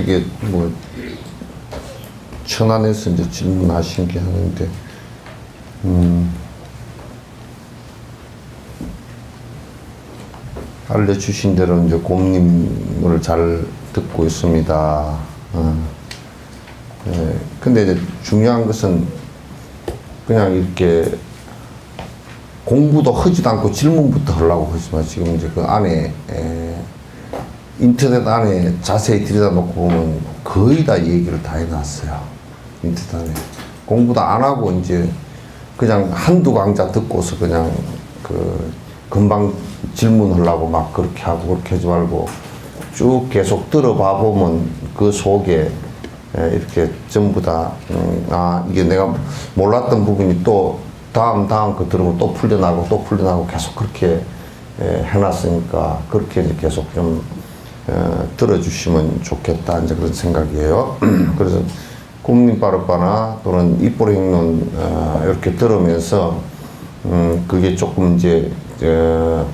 이게 뭐 천안에서 이제 질문하신 게 하는데 알려주신 대로 이제 곰님을 잘 듣고 있습니다. 예, 근데 이제 중요한 것은 그냥 이렇게 공부도 하지도 않고 질문부터 하려고 하지만 지금 이제 그 안에 인터넷 안에 자세히 들여다놓고 보면 거의 다 얘기를 다 해놨어요. 인터넷 안에 공부도 안 하고 이제 그냥 한두 강좌 듣고서 그냥 그 금방 질문하려고 막 그렇게 하고 그렇게 하지 말고 쭉 계속 들어봐 보면 그 속에 이렇게 전부 다 이게 내가 몰랐던 부분이 또 다음 거 들으면 또 풀려나고 계속 그렇게 해놨으니까 그렇게 이제 계속 좀 들어주시면 좋겠다 이제 그런 생각이에요. 그래서 곰님빠르빠나 또는 입보행론 이렇게 들으면서 그게 조금 이제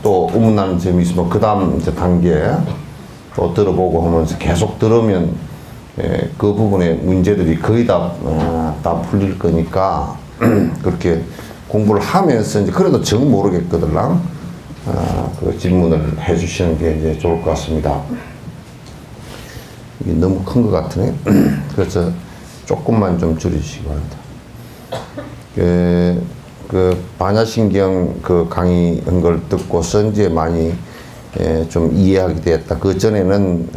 또 의문나는 점이 있으면 그 다음 이제 단계 또 들어보고 하면서 계속 들으면 그 부분의 문제들이 거의 다 풀릴 거니까 그렇게 공부를 하면서 이제 그래도 정 모르겠거든요. 그 질문을 해주시는 게 이제 좋을 것 같습니다. 이게 너무 큰 것 같으네. 그래서 조금만 좀 줄이시기 바랍니다. 그 반야신경 그 강의한 걸 듣고서 이제 많이 좀 이해하게 됐다. 그 전에는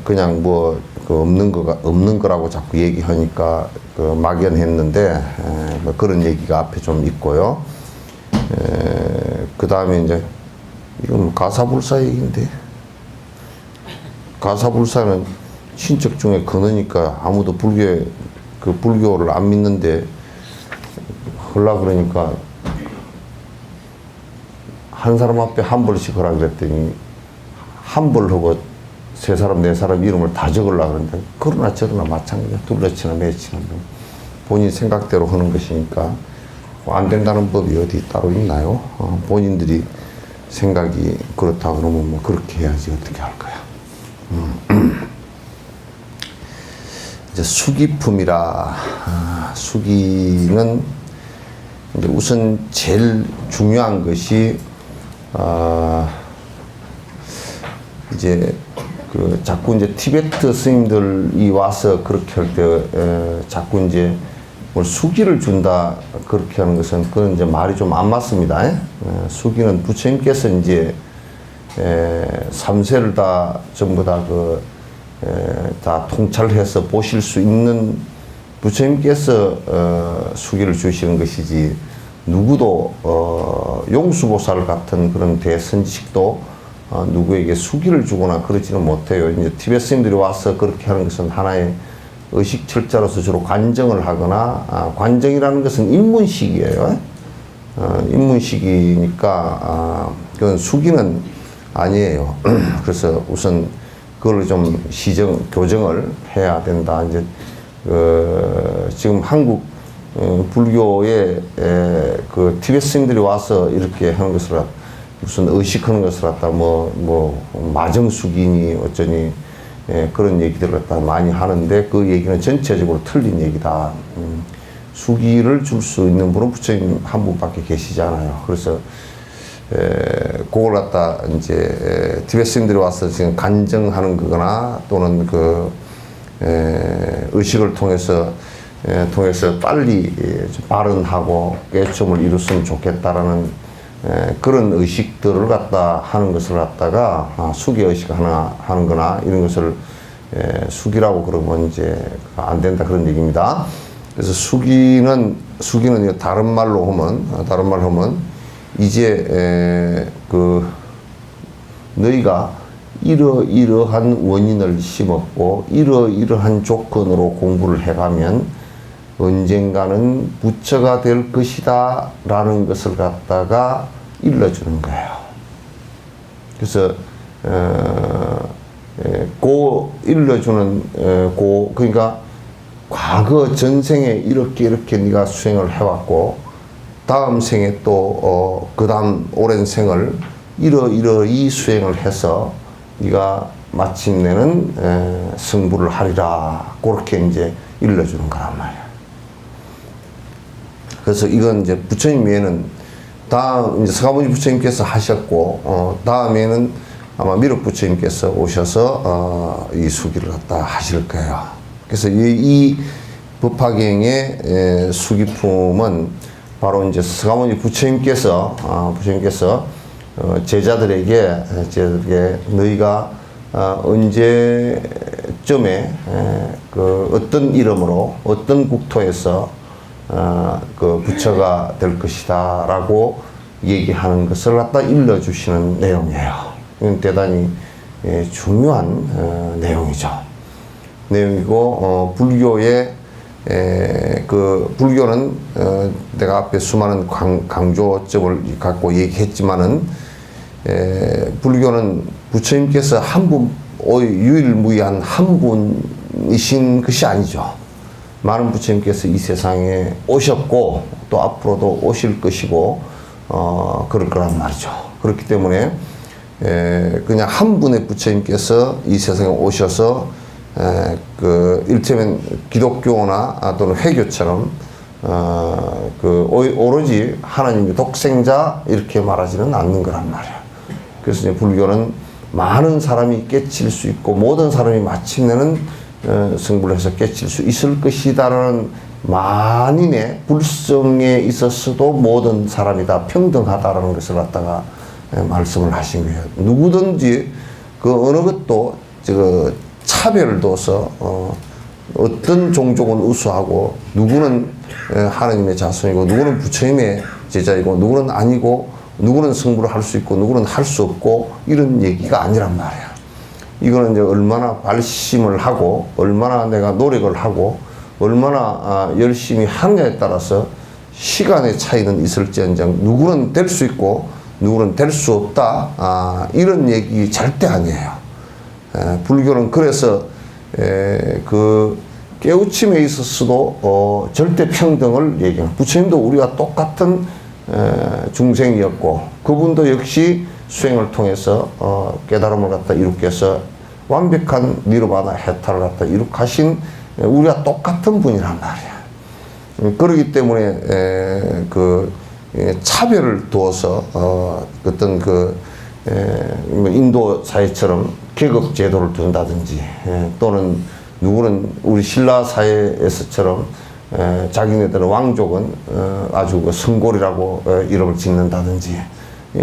그냥 뭐 그 없는 거라고 자꾸 얘기하니까 그 막연했는데 뭐 그런 얘기가 앞에 좀 있고요. 그 다음에 이제 이건 가사불사 얘기인데 가사불사는 신적 중에 근어니까 아무도 불교를 안 믿는데 하려고 그러니까 한 사람 앞에 한 벌씩 하라 그랬더니 한 벌 하고 세 사람 네 사람 이름을 다 적으려고 그러는데 그러나 저러나 마찬가지야. 둘러치나 매치나 본인 생각대로 하는 것이니까 안 된다는 법이 어디 따로 있나요? 본인들이 생각이 그렇다 그러면 뭐 그렇게 해야지 어떻게 할 거야. 이제 수기품이라 수기는 이제 우선 제일 중요한 것이 이제 그 자꾸 이제 티베트 스님들이 와서 그렇게 할 때 자꾸 이제 뭘 수기를 준다 그렇게 하는 것은 그건 이제 말이 좀 안 맞습니다. 수기는 부처님께서 이제 3세를 다 전부 다 다 통찰해서 보실 수 있는 부처님께서 수기를 주시는 것이지 누구도 용수보살 같은 그런 대선지식도 누구에게 수기를 주거나 그러지는 못해요. 이제 티베트 스님들이 와서 그렇게 하는 것은 하나의 의식 철자로서 주로 관정을 하거나 관정이라는 것은 입문식이에요. 입문식이니까 그건 수기는 아니에요. 그래서 우선 그걸 좀 교정을 해야 된다. 이제 지금 한국 불교에 그 티베트 스님들이 와서 이렇게 하는 것을 무슨 의식하는 것을 갖다 뭐 마정수기니 어쩌니 그런 얘기들을 갖다 많이 하는데 그 얘기는 전체적으로 틀린 얘기다. 수기를 줄 수 있는 분은 부처님 한 분밖에 계시지 않아요. 그래서 그걸 갖다 이제 티베트 스님들이 와서 지금 간정하는 거거나 또는 그 의식을 통해서 빨리 발언하고 깨우침을 이뤘으면 좋겠다라는 그런 의식들을 갖다 하는 것을 갖다가 수기 의식 하나 하는 거나 이런 것을 수기라고 그러면 이제 안 된다 그런 얘기입니다. 그래서 수기는 다른 말로 하면 이제 그 너희가 이러이러한 원인을 심었고 이러이러한 조건으로 공부를 해가면 언젠가는 부처가 될 것이다 라는 것을 갖다가 일러주는 거예요. 그래서 일러주는 그러니까 과거 전생에 이렇게 네가 수행을 해왔고 다음 생에 또 그 다음 오랜 생을 이러이러이 수행을 해서 네가 마침내는 승부를 하리라. 그렇게 이제 일러주는 거란 말이야. 그래서 이건 이제 부처님 외에는 다음 이제 서가모니 부처님께서 하셨고, 다음에는 아마 미륵 부처님께서 오셔서 이 수기를 갖다 하실 거예요. 그래서 이 법화경의 수기품은 바로 이제 서가모니 부처님께서 제자들에게 너희가 언제쯤에 그 어떤 이름으로 어떤 국토에서 그 부처가 될 것이다라고 얘기하는 것을 갖다 일러주시는 내용이에요. 이건 대단히 중요한 내용이죠. 내용이고 불교의 그 불교는 내가 앞에 수많은 강조점을 갖고 얘기했지만은 불교는 부처님께서 한 분, 유일무이한 한 분이신 것이 아니죠. 많은 부처님께서 이 세상에 오셨고 또 앞으로도 오실 것이고 그럴 거란 말이죠. 그렇기 때문에 그냥 한 분의 부처님께서 이 세상에 오셔서 그 일테면 기독교나 또는 회교처럼 그 오로지 하나님의 독생자 이렇게 말하지는 않는 거란 말이야. 그래서 이제 불교는 많은 사람이 깨칠 수 있고 모든 사람이 마침내는 승부를 해서 깨칠 수 있을 것이다라는 만인의 불성에 있어서도 모든 사람이 다 평등하다라는 것을 갖다가 말씀을 하신 거예요. 누구든지 그 어느 것도 차별을 둬서 어떤 종족은 우수하고 누구는 하나님의 자손이고 누구는 부처님의 제자이고 누구는 아니고 누구는 승부를 할 수 있고 누구는 할 수 없고 이런 얘기가 아니란 말이야. 이거는 이제 얼마나 발심을 하고 얼마나 내가 노력을 하고 얼마나 열심히 하느냐에 따라서 시간의 차이는 있을지언정 누구는 될 수 있고 누구는 될 수 없다. 이런 얘기 절대 아니에요. 불교는 그래서 그 깨우침에 있어서도 절대 평등을 얘기합니다. 부처님도 우리가 똑같은 중생이었고 그분도 역시 수행을 통해서 깨달음을 갖다 이룩해서 완벽한 니르바나 해탈을 갖다 이룩하신 우리가 똑같은 분이란 말이야. 그렇기 때문에 그 차별을 두어서 어떤 그 인도 사회처럼 계급 제도를 둔다든지 또는 누구는 우리 신라 사회에서처럼 자기네들의 왕족은 아주 그 성골이라고 이름을 짓는다든지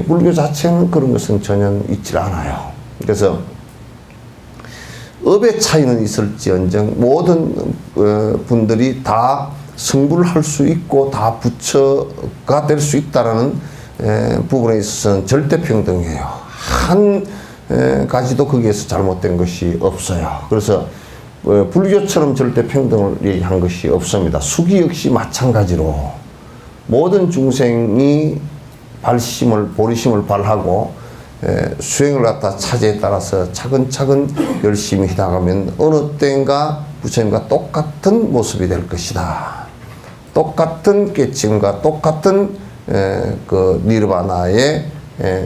불교 자체는 그런 것은 전혀 있질 않아요. 그래서 업의 차이는 있을지언정 모든 분들이 다 승부를 할 수 있고 다 부처가 될 수 있다라는 부분에 있어서는 절대 평등해요. 한 가지도 거기에서 잘못된 것이 없어요. 그래서 불교처럼 절대 평등을 얘기한 것이 없습니다. 수기 역시 마찬가지로 모든 중생이 보리심을 발하고 수행을 갖다 차지에 따라서 차근차근 열심히 해나가면 어느 때인가 부처님과 똑같은 모습이 될 것이다. 똑같은 깨침과 똑같은 그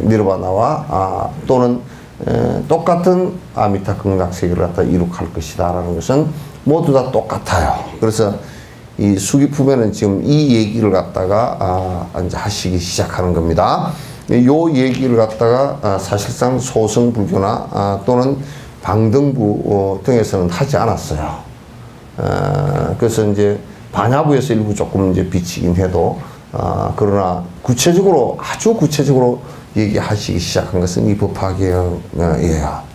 니르바나와 또는 똑같은 아미타 극락세계를 갖다 이룩할 것이다라는 것은 모두 다 똑같아요. 그래서 이 수기품에는 지금 이 얘기를 갖다가 이제 하시기 시작하는 겁니다. 요 얘기를 갖다가 사실상 소승불교나 또는 방등부 등에서는 하지 않았어요. 그래서 이제 반야부에서 일부 조금 이제 비치긴 해도 그러나 구체적으로 아주 구체적으로 얘기하시기 시작한 것은 이 법화경이에요.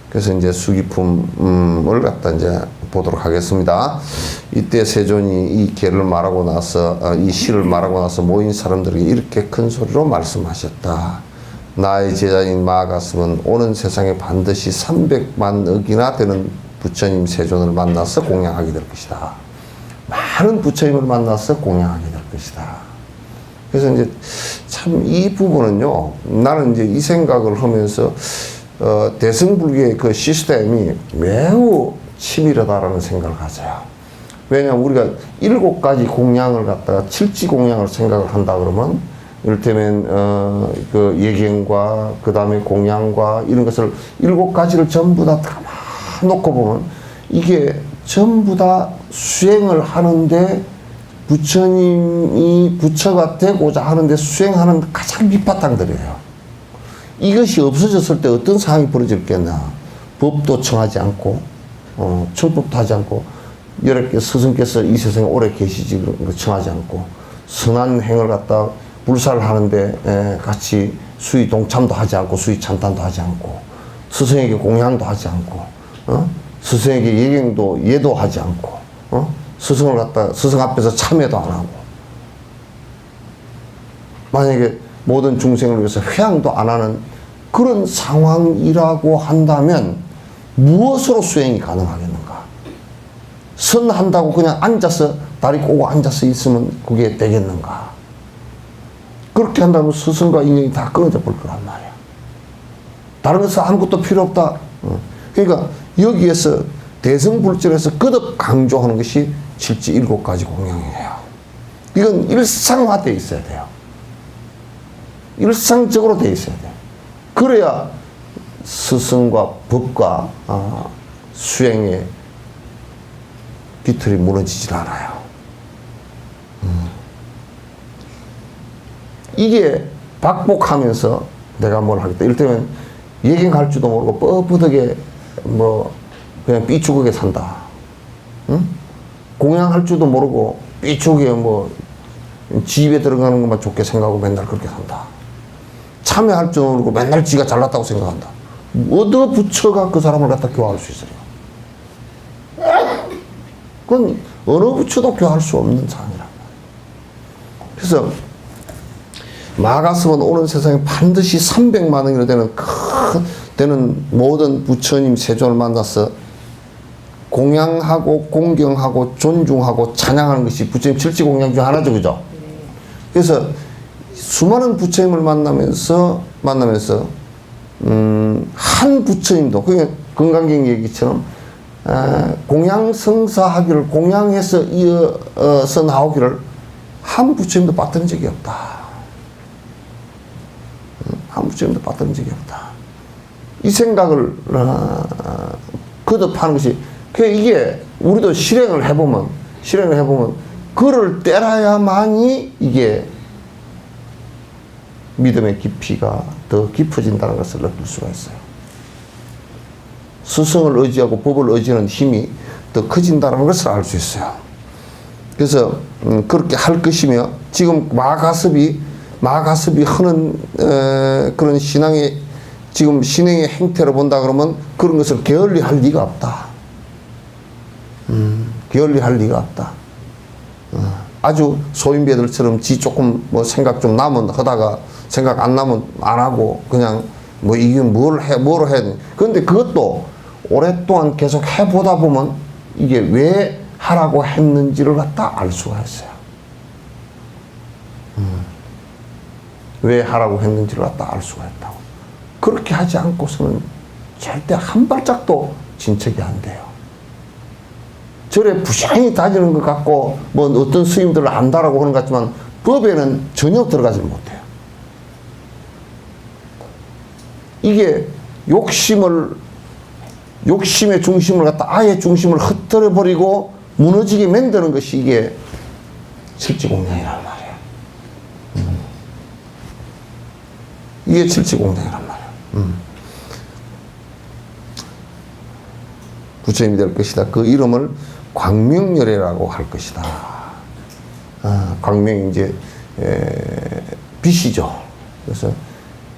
그래서 이제 수기품을 갖다 이제 보도록 하겠습니다. 이때 세존이 이 계를 말하고 나서 이 시를 말하고 나서 모인 사람들에게 이렇게 큰 소리로 말씀하셨다. 나의 제자인 마가슴은 오는 세상에 반드시 300만 억이나 되는 부처님 세존을 만나서 공양하게 될 것이다. 많은 부처님을 만나서 공양하게 될 것이다. 그래서 이제 참 이 부분은요, 나는 이제 이 생각을 하면서 대승불교의 그 시스템이 매우 치밀하다라는 생각을 가져요. 왜냐하면 우리가 7가지 공양을 갖다가 7지 공양을 생각을 한다 그러면 이를테면 그 예경과 그 다음에 공양과 이런 것을 7가지를 전부 다 놓고 보면 이게 전부 다 수행을 하는데 부처님이 부처가 되고자 하는데 수행하는 가장 밑바탕들이에요. 이것이 없어졌을 때 어떤 상황이 벌어졌겠나. 법도 청하지 않고 청법도 하지 않고 여러 스승께서 이 세상에 오래 계시지 청하지 않고 선한 행을 갖다 불사를 하는데 같이 수의 동참도 하지 않고 수의 찬탄도 하지 않고 스승에게 공양도 하지 않고 스승에게 예경도 예도하지 않고 스승을 갖다 스승 앞에서 참여도 안 하고 만약에 모든 중생을 위해서 회양도 안 하는 그런 상황이라고 한다면 무엇으로 수행이 가능하겠는가? 선한다고 그냥 앉아서 다리 꼬고 앉아서 있으면 그게 되겠는가? 그렇게 한다면 스승과 인연이 다 끊어져 볼 거란 말이야. 다른 것은 아무것도 필요 없다. 그러니까 여기에서 대성불절에서 거듭 강조하는 것이 실제 7가지 공양이에요. 이건 일상화되어 있어야 돼요. 일상적으로 되어 있어야 돼요. 그래야 스승과 법과 수행의 비틀이 무너지질 않아요. 이게 박복하면서 내가 뭘 하겠다. 이를테면 예경할 줄도 모르고 뻣뻣하게 뭐 그냥 삐죽하게 산다. 응? 공양할 줄도 모르고 삐죽하게 뭐 집에 들어가는 것만 좋게 생각하고 맨날 그렇게 산다. 참여할 줄 모르고 맨날 지가 잘났다고 생각한다. 어디 부처가 그 사람을 갖다 교화할 수 있어요? 그건 어느 부처도 교화할 수 없는 상황이란 말이에요. 그래서 마가스은 오는 세상에 반드시 300만 원이나 되는 모든 부처님 세존을 만나서 공양하고 공경하고 존중하고 찬양하는 것이 부처님 칠지공양 중 하나죠. 그죠? 그래서 수많은 부처님을 만나면서 한 부처님도 그게 건강경 얘기처럼 공양성사하기를 공양해서 이어서 나오기를 한 부처님도 빠뜨린 적이 없다. 한 부처님도 빠뜨린 적이 없다. 이 생각을 거듭하는 것이 이게 우리도 실행을 해보면 그를 때라야만이 이게 믿음의 깊이가 더 깊어진다는 것을 느낄 수가 있어요. 스승을 의지하고 법을 의지하는 힘이 더 커진다는 것을 알 수 있어요. 그래서 그렇게 할 것이며 지금 마가섭이 하는 그런 신앙의 지금 신행의 행태로 본다 그러면 그런 것을 게을리할 리가 없다. 게을리할 리가 없다. 아주 소인배들처럼 지 조금 뭐 생각 좀 나면 하다가 생각 안 나면 안 하고 그냥 뭐 이게 뭐로 해야 되니. 그런데 그것도 오랫동안 계속 해보다 보면 이게 왜 하라고 했는지를 갖다 알 수가 있어요. 왜 하라고 했는지를 갖다 알 수가 있다고. 그렇게 하지 않고서는 절대 한 발짝도 진척이 안 돼요. 절에 부지런히 다니는 것 같고 뭐 어떤 스님들을 안다라고 하는 것 같지만 법에는 전혀 들어가지 못해요. 이게 욕심의 중심을 갖다 아예 중심을 흩어져 버리고 무너지게 만드는 것이 이게 칠지공양이란 말이에요. 이게 칠지공양이란 말이에요. 부처님이 될 것이다. 그 이름을 광명열애라고 할 것이다. 광명이 이제 빛이죠. 그래서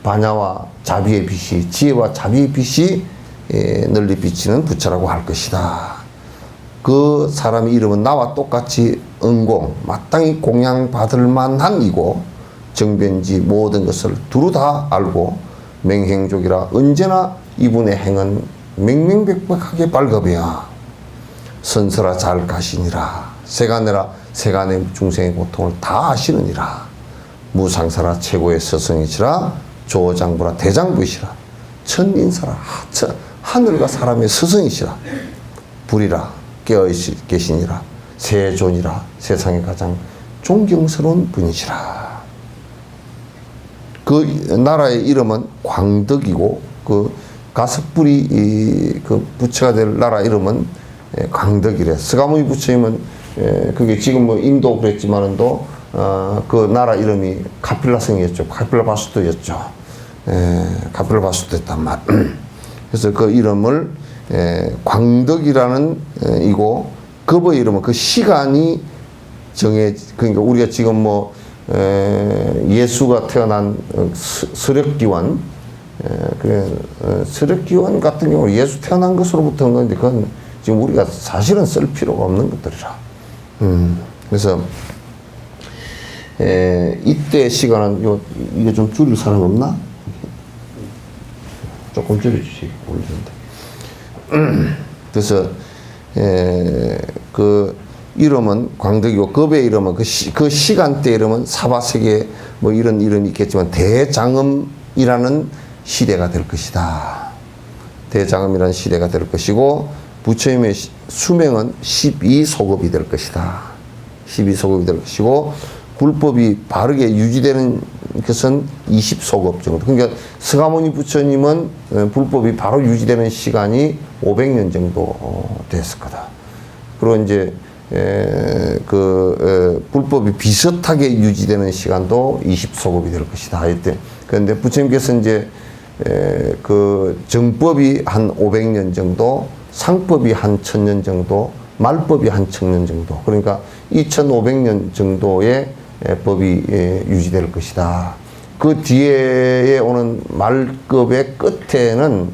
반야와 자비의 빛이, 지혜와 자비의 빛이 널리 비치는 부처라고 할 것이다. 그 사람의 이름은 나와 똑같이 응공, 마땅히 공양받을 만한 이고 정변지 모든 것을 두루 다 알고 맹행족이라 언제나 이분의 행은 명명백백하게 발급이야. 선설아 잘 가시니라. 세간내라 세간의 중생의 고통을 다 아시느니라. 무상사라 최고의 스승이시라. 조장부라 대장부이시라. 천인사라 하늘과 사람의 스승이시라. 불이라 깨어 계시니라. 세존이라 세상에 가장 존경스러운 분이시라. 그 나라의 이름은 광덕이고 그 가스불이 그 부처가 될 나라 이름은 광덕이래. 스가모니 부처님은 그게 지금 뭐 인도 그랬지만은도 그 나라 이름이 카필라성이었죠. 카필라바수토였죠. 카필라바수토였단 말. 그래서 그 이름을 광덕이라는 이고 그의 이름은 그 시간이 그러니까 우리가 지금 뭐 예수가 태어난 서력기원, 서력기원 같은 경우 예수 태어난 것으로부터 한 건데 그건 지금 우리가 사실은 쓸 필요가 없는 것들이라. 그래서 이때 시간은 이게 좀 줄일 사람 없나? 조금 줄여주시 모르겠는데. 그래서 그 이름은 광덕이고 급의 이름은 그 시간대 이름은 사바세계 뭐 이런 이름이 있겠지만 대장엄이라는 시대가 될 것이다. 대장엄이라는 시대가 될 것이고 부처님의 수명은 12소급이 될 것이다. 12소급이 될 것이고 불법이 바르게 유지되는 것은 20소급 정도. 그러니까 스가모니 부처님은 불법이 바로 유지되는 시간이 500년 정도 됐을 거다. 그리고 이제 불법이 비슷하게 유지되는 시간도 20소급이 될 것이다. 그런데 부처님께서 이제 그 정법이 한 500년 정도, 상법이 한 1000년 정도, 말법이 한 1000년 정도. 그러니까 2500년 정도의 법이 유지될 것이다. 그 뒤에 오는 말급의 끝에는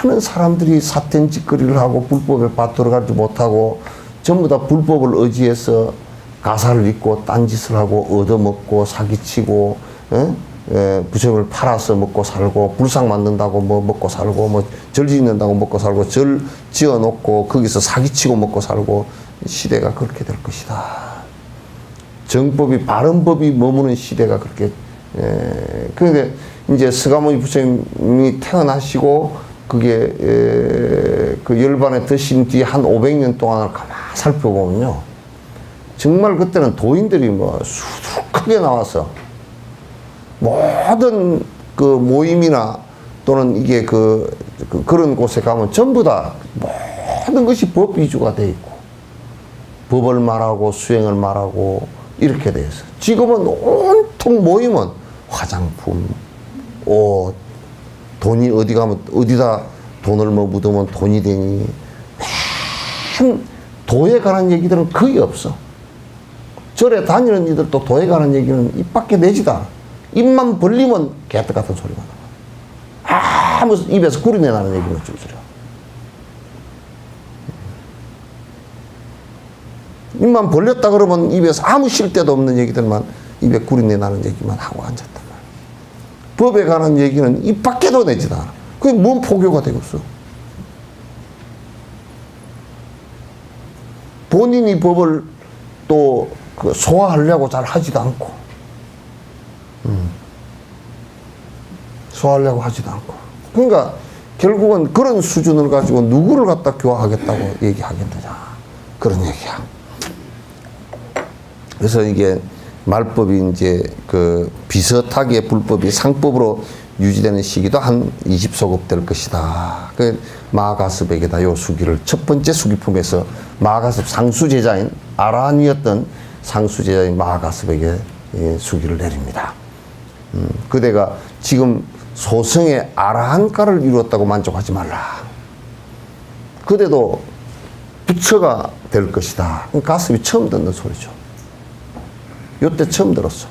많은 사람들이 사텐 짓거리를 하고 불법에 빠들어가지 못하고 전부 다 불법을 의지해서 가사를 읽고 딴짓을 하고 얻어먹고 사기치고 부처님을 팔아서 먹고 살고 불상 만든다고 뭐 먹고 살고 뭐 절 짓는다고 먹고 살고 절 지어놓고 거기서 사기치고 먹고 살고 시대가 그렇게 될 것이다. 정법이 바른 법이 머무는 시대가 그렇게 그런데 이제 스가모니 부처님이 태어나시고 그게 그 열반에 드신 뒤 한 500년 동안을 가만히 살펴보면요 정말 그때는 도인들이 뭐 수두룩하게 나와서 모든 그 모임이나 또는 이게 그런 곳에 가면 전부 다 모든 것이 법 위주가 돼 있고 법을 말하고 수행을 말하고 이렇게 돼 있어. 지금은 온통 모임은 화장품, 옷, 돈이 어디 가면 어디다 돈을 뭐 묻으면 돈이 되니 맨 도에 관한 얘기들은 거의 없어. 절에 다니는 이들도 도에 관한 얘기는 입 밖에 내지도 않아. 입만 벌리면 개떡 같은 소리가 나. 아무 입에서 구리내 나는 얘기는 줄소리야. 입만 벌렸다 그러면 입에서 아무 쉴 데도 없는 얘기들만 입에 구리내 나는 얘기만 하고 앉았단 말이야. 법에 관한 얘기는 입 밖에도 내지도 않아. 그게 뭔 포교가 되겠어. 본인이 법을 또 소화하려고 잘 하지도 않고 소화하려고 하지도 않고 그러니까 결국은 그런 수준을 가지고 누구를 갖다 교화하겠다고 얘기하겠느냐 그런 얘기야. 그래서 이게 말법이 이제 그 비슷하게 불법이 상법으로 유지되는 시기도 한 20소급 될 것이다. 그 마하가스백에다 요 수기를 첫 번째 수기품에서 마하가스 상수제자인 아라한이었던 상수제자인 마하가스백에 수기를 내립니다. 그대가 지금 소승의 아라한가를 이루었다고 만족하지 말라. 그대도 부처가 될 것이다. 가슴이 처음 듣는 소리죠. 요때 처음 들었어.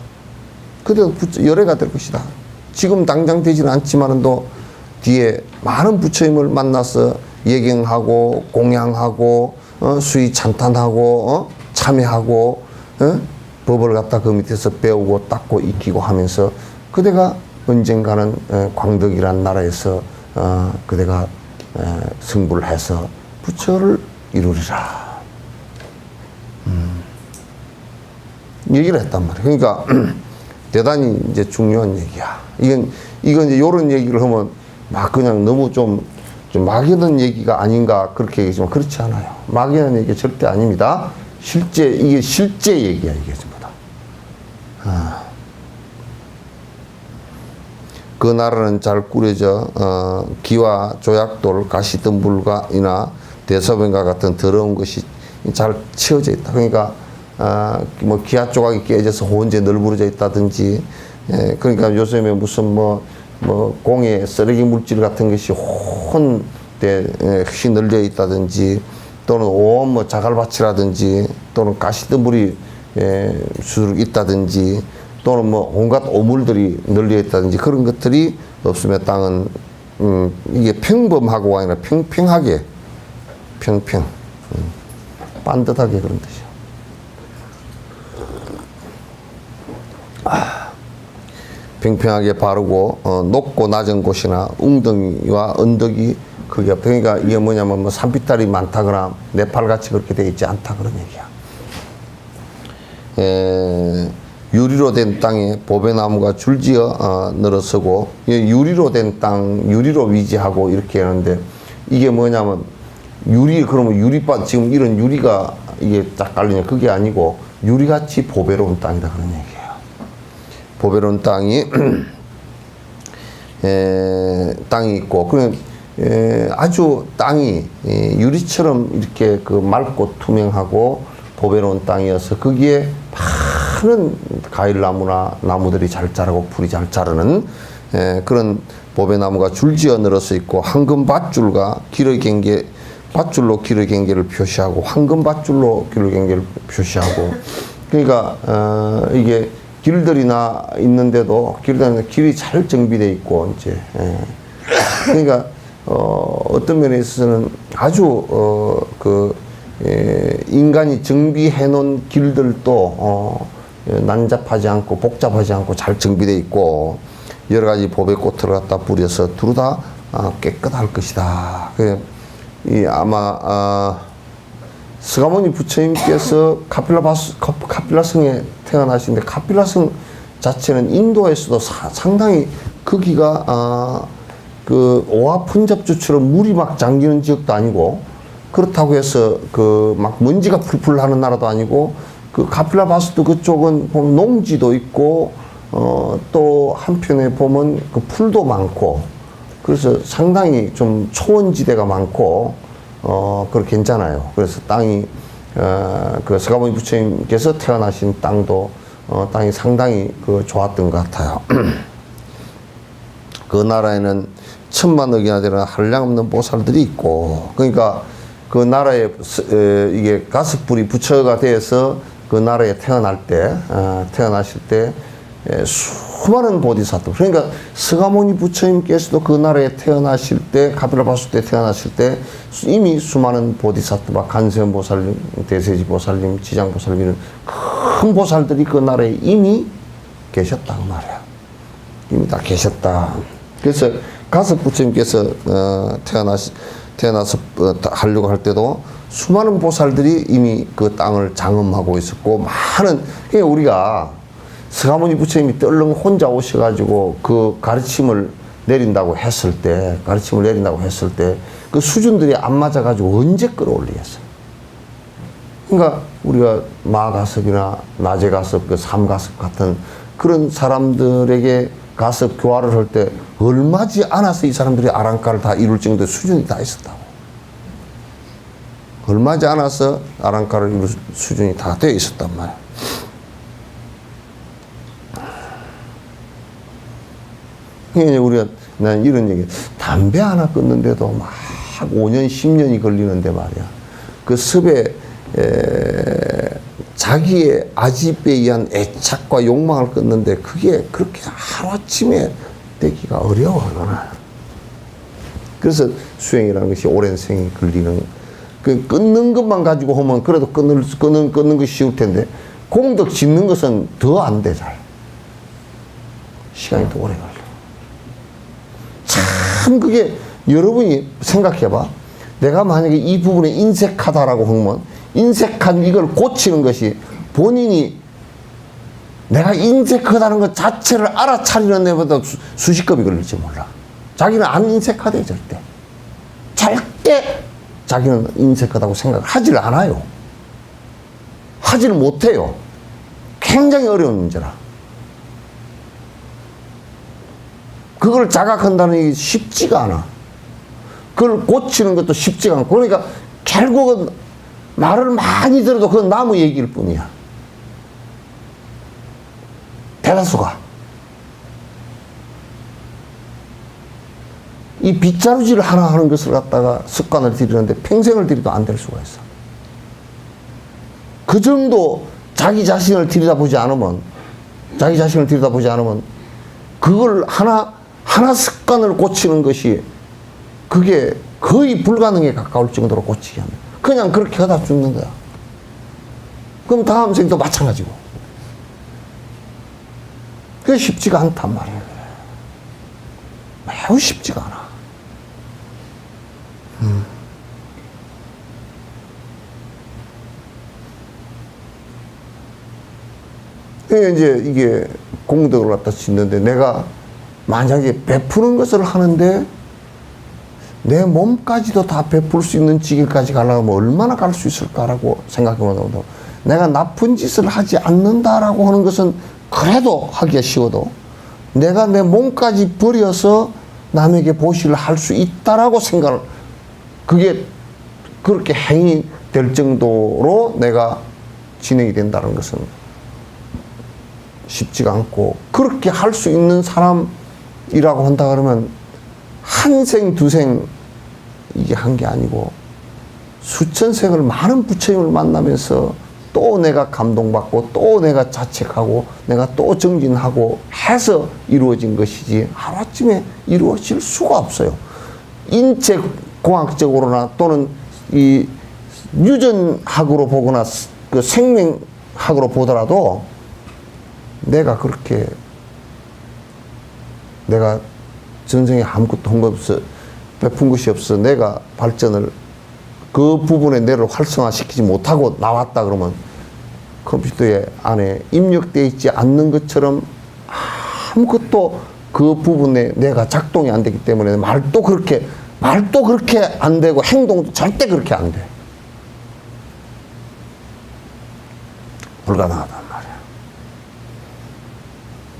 그대도 열애가 될 것이다. 지금 당장 되지는 않지만도 뒤에 많은 부처님을 만나서 예경하고 공양하고 수의 찬탄하고 참여하고 법을 갖다 그 밑에서 배우고 닦고 익히고 하면서 그대가 언젠가는 광덕이라는 나라에서 그대가 승부를 해서 부처를 이루리라. 얘기를 했단 말이에요. 그러니까 대단히 이제 중요한 얘기야. 이건 이제 요런 얘기를 하면 막 그냥 너무 좀 막연한 얘기가 아닌가 그렇게 얘기하지만 그렇지 않아요. 막연한 얘기 절대 아닙니다. 이게 실제 얘기야, 이게 전부 다. 그 나라는 잘 꾸려져 기와 조약돌, 가시덤불이나 대서변과 같은 더러운 것이 잘 치워져 있다. 그러니까 뭐 기아 조각이 깨져서 혼재 널브러져 있다든지, 그러니까 요즘에 무슨 뭐 공에 쓰레기 물질 같은 것이 혼대 휘날려 있다든지, 또는 온 뭐 자갈밭이라든지, 또는 가시덤불이 수룩 있다든지, 또는 뭐 온갖 오물들이 널려 있다든지, 그런 것들이 없으면 땅은 이게 평범하고가 아니라 평평하게, 반듯하게, 그런 뜻이야. 평평하게 바르고 높고 낮은 곳이나 웅덩이와 언덕이 크게 없다. 그러니까 이게 뭐냐면 뭐 산비탈이 많다거나 네팔같이 그렇게 되어 있지 않다, 그런 얘기야. 유리로 된 땅에 보배나무가 줄지어 늘어서고, 유리로 된 땅, 유리로 위지하고 이렇게 하는데, 이게 뭐냐면 그러면 유리밭, 지금 이런 유리가 이게 딱 깔리냐, 그게 아니고 유리같이 보배로운 땅이다, 그런 얘기예요. 보배로운 땅이 땅이 있고, 그냥 아주 땅이 유리처럼 이렇게 그 맑고 투명하고 보배로운 땅이어서 거기에 많은 과일나무나 나무들이 잘 자라고 풀이 잘 자라는 그런 보배나무가 줄지어 늘어서 있고, 황금 밧줄과 길의 경계, 밧줄로 길의 경계를 표시하고, 황금 밧줄로 길의 경계를 표시하고, 그러니까 이게 길들이나 있는데도 길이 잘 정비되어 있고, 이제 그러니까 어떤 면에 있어서는 아주 인간이 정비해 놓은 길들도 난잡하지 않고 복잡하지 않고 잘 정비되어 있고, 여러 가지 보배꽃을 갖다 뿌려서 두루 다 깨끗할 것이다. 아마 스가모니 부처님께서 카필라성에 태어나시는데, 카필라성 자체는 인도에서도 상당히 거기가 그 오하푼잡주처럼 물이 막 잠기는 지역도 아니고, 그렇다고 해서 그 막 먼지가 풀풀 하는 나라도 아니고, 그 카필라바스도 그쪽은 보면 농지도 있고, 또 한편에 보면 그 풀도 많고, 그래서 상당히 좀 초원지대가 많고, 그렇게 괜찮아요. 그래서 땅이, 그 스가모니 부처님께서 태어나신 땅도, 땅이 상당히 좋았던 것 같아요. 그 나라에는 1000만억이나 되는 한량없는 보살들이 있고, 그러니까 그 나라에 이게 가스불이 부처가 돼서 그 나라에 태어나실 때 수많은 보디사토, 그러니까 스가모니 부처님께서도 그 나라에 태어나실 때, 카필라바수 때 태어나실 때 이미 수많은 보디사토와 간세음 보살님, 대세지 보살님, 지장 보살님, 이런 큰 보살들이 그 나라에 이미 계셨다고 말이야. 이미 다 계셨다. 그래서 가섭 부처님께서 태어나서 하려고 할 때도 수많은 보살들이 이미 그 땅을 장엄하고 있었고, 많은, 그러니까 우리가 스가모니 부처님이 떨렁 혼자 오셔가지고 그 가르침을 내린다고 했을 때, 그 수준들이 안 맞아가지고 언제 끌어올리겠어요? 그러니까 우리가 마가섭이나 나제가섭, 그 삼가섭 같은 그런 사람들에게 가섭 교화를 할 때 얼마지 않아서 이 사람들이 아랑카를 다 이룰 정도의 수준이 다 있었다고. 얼마지 않아서 아랑카를 이룰 수준이 다 되어 있었단 말이야. 그러니까 우리가, 난 이런 얘기, 담배 하나 끊는데도 막 5년, 10년이 걸리는데 말이야. 그 습에 자기의 아집에 의한 애착과 욕망을 끊는데 그게 그렇게 하루아침에 되기가 어려워. 그래서 수행이라는 것이 오랜 생이 걸리는, 그 끊는 것만 가지고 하면 그래도 끊는 것이 쉬울 텐데, 공덕 짓는 것은 더 안 돼, 잘. 시간이 더 오래 걸려. 참, 그게 여러분이 생각해봐. 내가 만약에 이 부분에 인색하다라고 하면, 인색한 이걸 고치는 것이 본인이 내가 인색하다는 것 자체를 알아차리는 데보다 수십급이 걸릴지 몰라. 자기는 안 인색하대, 절대. 절대 자기는 인색하다고 생각하질 않아요. 하지를 못해요. 굉장히 어려운 문제라. 그걸 자각한다는 게 쉽지가 않아. 그걸 고치는 것도 쉽지가 않고. 그러니까 결국은 말을 많이 들어도 그건 나무 얘기일 뿐이야. 대다수가. 이 빗자루질 하나 하는 것을 갖다가 습관을 들이는데 평생을 들여도 안 될 수가 있어. 그 정도 자기 자신을 들여다보지 않으면, 그걸 하나 습관을 고치는 것이 그게 거의 불가능에 가까울 정도로 고치게 하면 그냥 그렇게 하다 죽는 거야. 그럼 다음 생도 마찬가지고. 그게 쉽지가 않단 말이야. 매우 쉽지가 않아. 이제 이게 공덕을 갖다 짓는데 내가 만약에 베푸는 것을 하는데 내 몸까지도 다 베풀 수 있는 지경까지 가려면 얼마나 갈 수 있을까라고 생각해보면 내가 나쁜 짓을 하지 않는다라고 하는 것은 그래도 하기가 쉬워도 내가 내 몸까지 버려서 남에게 보시를 할 수 있다라고 생각을 그게 그렇게 행위 될 정도로 내가 진행이 된다는 것은 쉽지가 않고 그렇게 할 수 있는 사람이라고 한다 그러면 한 생, 두 생 이게 한 게 아니고 수천 생을 많은 부처님을 만나면서 또 내가 감동받고 또 내가 자책하고 내가 또 정진하고 해서 이루어진 것이지 하루아침에 이루어질 수가 없어요. 인체공학적으로나 또는 이 유전학으로 보거나 그 생명학으로 보더라도 내가 그렇게 내가 전생에 아무것도 한 것 없어 베푼 것이 없어 내가 발전을 그 부분에 뇌를 활성화시키지 못하고 나왔다 그러면 컴퓨터에 안에 입력되어 있지 않는 것처럼 아무것도 그 부분에 뇌가 작동이 안 되기 때문에 말도 그렇게 안 되고 행동도 절대 그렇게 안 돼. 불가능하단 말이야.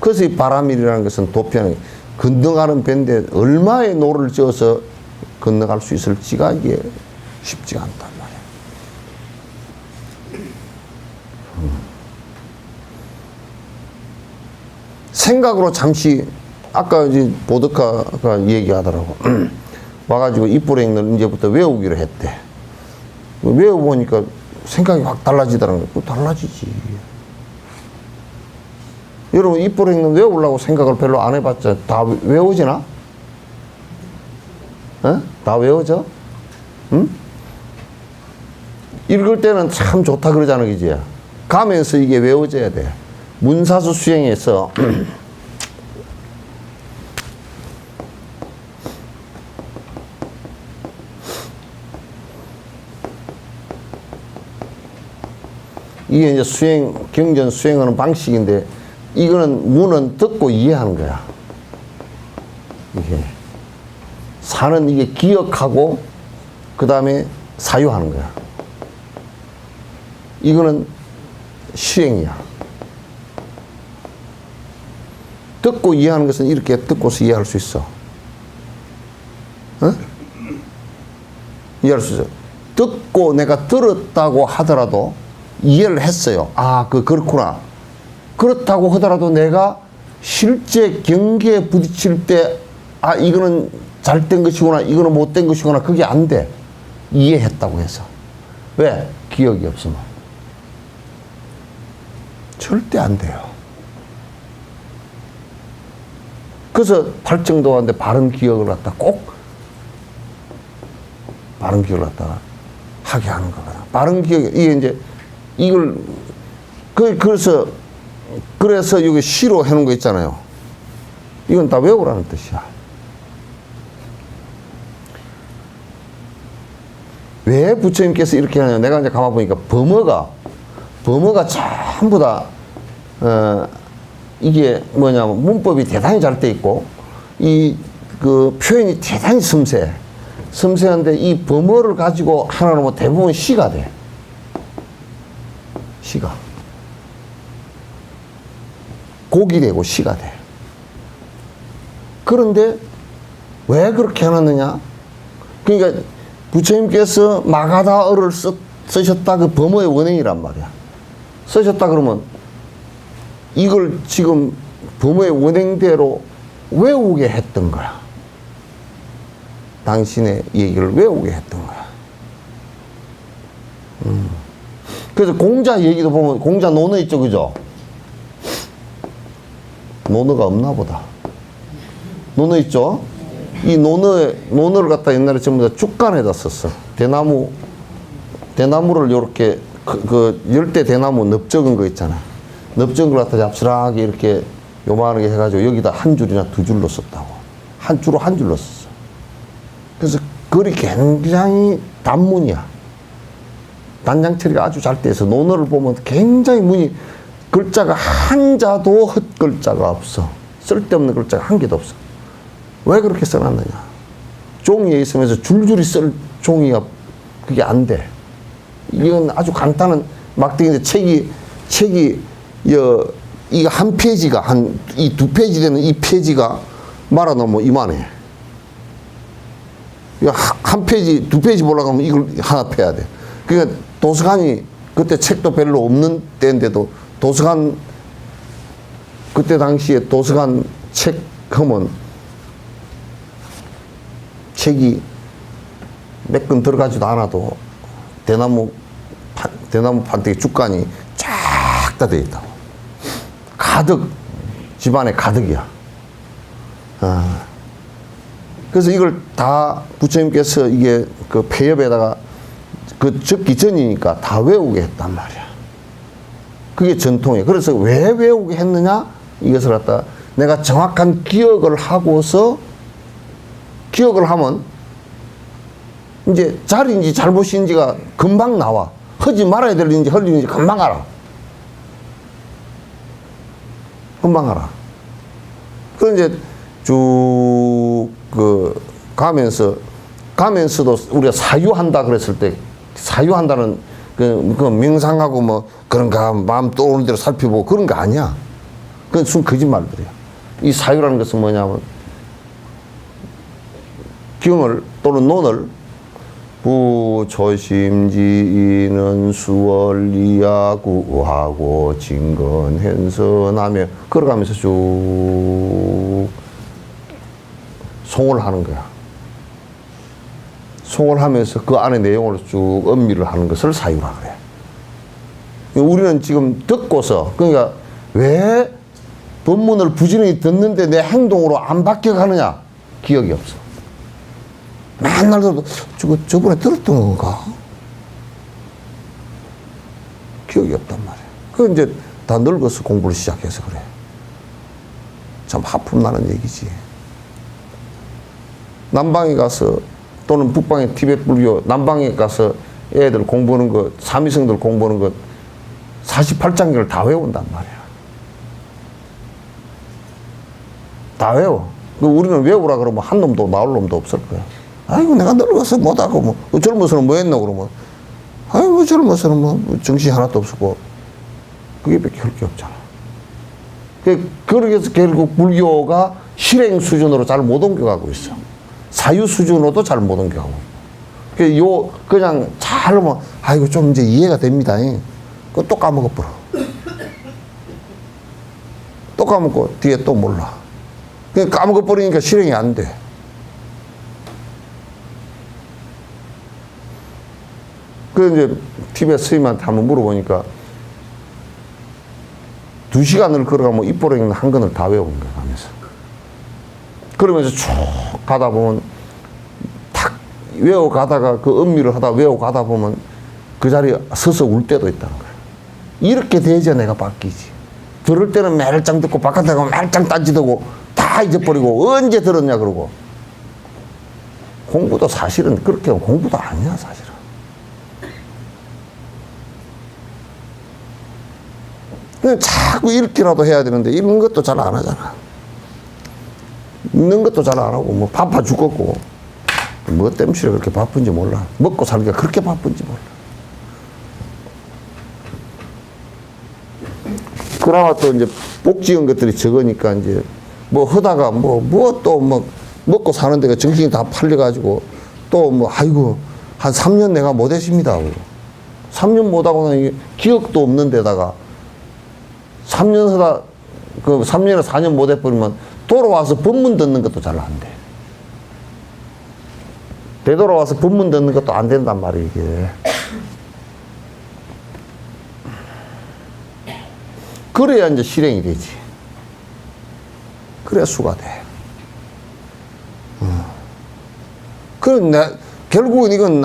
그래서 이 바람일이라는 것은 도피하는 건너가는 배인데 얼마의 노를 지어서 건너갈 수 있을지가 이게 쉽지가 않단 말이야. 생각으로 잠시 아까 이제 보드카가 얘기하더라고. 와가지고 입불행을 이제부터 외우기로 했대. 외워보니까 생각이 확 달라지더라는 거야. 달라지지. 여러분 입불행은 외우려고 생각을 별로 안 해봤자 다 외워지나? 어? 다 외워져? 응? 읽을 때는 참 좋다 그러잖아, 그지? 가면서 이게 외워져야 돼. 문사수 수행에서 이게 이제 수행, 경전 수행하는 방식인데 이거는 문은 듣고 이해하는 거야. 이게 사는 이게 기억하고 그 다음에 사유하는 거야. 이거는 수행이야. 듣고 이해하는 것은 이렇게 듣고서 이해할 수 있어. 어? 이해할 수 있어. 듣고 내가 들었다고 하더라도 이해를 했어요. 아, 그렇구나. 그렇다고 하더라도 내가 실제 경계에 부딪힐 때, 아, 이거는 잘된 것이구나, 이거는 못된 것이구나, 그게 안 돼. 이해했다고 해서. 왜? 기억이 없으면. 절대 안 돼요. 그래서 팔정도하는데 바른 기억을 갖다 바른 기억을 갖다가 하게 하는 거거든. 바른 기억, 이게 이제, 이걸, 그래서 여기 시로 해놓은 거 있잖아요. 이건 다 외우라는 뜻이야. 왜 부처님께서 이렇게 하냐. 내가 이제 가만 보니까 범어가 전부 다, 이게 뭐냐면 문법이 대단히 잘 돼 있고, 그 표현이 대단히 섬세한데 이 범어를 가지고 하나 놓으면 대부분 시가 돼. 시가. 곡이 되고 시가 돼. 그런데 왜 그렇게 해놨느냐? 그러니까 부처님께서 마가다어를 쓰셨다, 그 범어의 원행이란 말이야. 쓰셨다 그러면 이걸 지금 범어의 원행대로 외우게 했던 거야. 당신의 얘기를 외우게 했던 거야. 그래서 공자 얘기도 보면 공자 논어 있죠, 그죠? 논어가 없나 보다. 논어 있죠? 이 논어를 갖다 옛날에 전부 다 죽간에다 썼어. 대나무를 요렇게 그 열대 대나무 넓적은 거 있잖아. 넓적은 걸 갖다 잡스하게 이렇게 요만하게 해가지고 여기다 한 줄이나 두 줄로 썼다고. 한 줄로 썼어. 그래서 글이 굉장히 단문이야. 단장 처리가 아주 잘 돼서 논어를 보면 굉장히 문이 글자가 한자도 헛글자가 없어. 쓸데없는 글자가 한 개도 없어. 왜 그렇게 써놨느냐? 종이에 있으면서 줄줄이 쓸 종이가 그게 안 돼. 이건 아주 간단한 막대기인데 책이 이거 한 페이지가 이 두 페이지 되는 이 페이지가 말아놓으면 이만해. 이거 한 페이지, 두 페이지 보려고 하면 이걸 하나 펴야 돼. 그러니까 도서관이 그때 책도 별로 없는 때인데도 도서관 그때 당시에 도서관 책 하면 책이 몇 권 들어가지도 않아도 대나무 판때기 죽간이 쫙 다 돼 있다고. 가득, 집안에 가득이야. 그래서 이걸 다 부처님께서 이게 그 폐엽에다가 그 적기 전이니까 다 외우게 했단 말이야. 그게 전통이에요. 그래서 왜 외우게 했느냐? 이것을 갖다 내가 정확한 기억을 하고서 기억을 하면 이제 잘인지 잘못인지가 금방 나와. 하지 말아야 될 일인지 할 일인지 금방 알아. 금방 알아. 그 이제 쭉 가면서도 우리가 사유한다 그랬을 때 사유한다는 그 명상하고 뭐 그런가 마음 떠오르는 대로 살펴보고 그런 거 아니야. 그건 순 거짓말들이야. 이 사유라는 것은 뭐냐면 경을 또는 논을 부초심지인은 수월리야구하고 진건hen선하며 걸어가면서 쭉 송을 하는 거야. 송을 하면서 그 안에 내용을 쭉 음미를 하는 것을 사유라 그래. 우리는 지금 듣고서 그러니까 왜 법문을 부지런히 듣는데 내 행동으로 안 바뀌어가느냐? 기억이 없어. 맨날 들어도 저번에 들었던 건가? 기억이 없단 말이야. 그 이제 다 늙어서 공부를 시작해서 그래. 참 하품 나는 얘기지. 남방에 가서 또는 북방의 티베트 불교 남방에 가서 애들 공부하는 거 사미성들 공부하는 거 48장경을 다 외운단 말이야. 다 외워. 우리는 외우라 그러면 한 놈도 나올 놈도 없을 거야. 아이고 내가 늙어서 못하고 뭐 젊어서는 뭐 했노 그러면 아이고 젊어서는 뭐 정신 하나도 없었고 그게 밖에 할 게 없잖아. 그래서 결국 불교가 실행 수준으로 잘 못 옮겨가고 있어. 사유 수준으로도 잘 못 옮겨가고. 그냥 잘 하면 아이고 좀 이제 이해가 됩니다. 그거 또 까먹어버려. 또 까먹고 뒤에 또 몰라. 그냥 까먹어버리니까 실행이 안 돼. 그 이제 티베트 스님한테 한번 물어보니까 2시간을 걸어가면 입보령 한 권을 다 외운 거야, 가면서. 그러면서 쭉 가다 보면 탁 외워가다가 그 음미를 하다 외워가다 보면 그 자리에 서서 울 때도 있다는 거야. 이렇게 돼야지 내가 바뀌지. 들을 때는 매일장 듣고 바깥에 가면 매일장 딴짓하고 다 잊어버리고 언제 들었냐 그러고. 공부도 사실은 그렇게 하면 공부도 아니야, 사실은. 그냥 자꾸 읽기라도 해야 되는데 이런 것도 잘 안 하잖아. 읽는 것도 잘 안 하고 뭐 바빠 죽겠고 뭐 때문에 그렇게 바쁜지 몰라. 먹고 살기가 그렇게 바쁜지 몰라. 그나마 또 이제 복 지은 것들이 적으니까 이제 뭐 하다가 뭐 또 뭐 먹고 사는 데가 정신이 다 팔려가지고 또 뭐 아이고 한 3년 내가 못 했습니다. 3년 못하고 나니 기억도 없는 데다가 3년 하다 그 3년에 4년 못 해버리면 돌아와서 법문 듣는 것도 잘 안 돼. 되돌아와서 법문 듣는 것도 안 된단 말이에요, 이게. 그래야 이제 실행이 되지. 그래야 수가 돼. 그럼 결국은 이건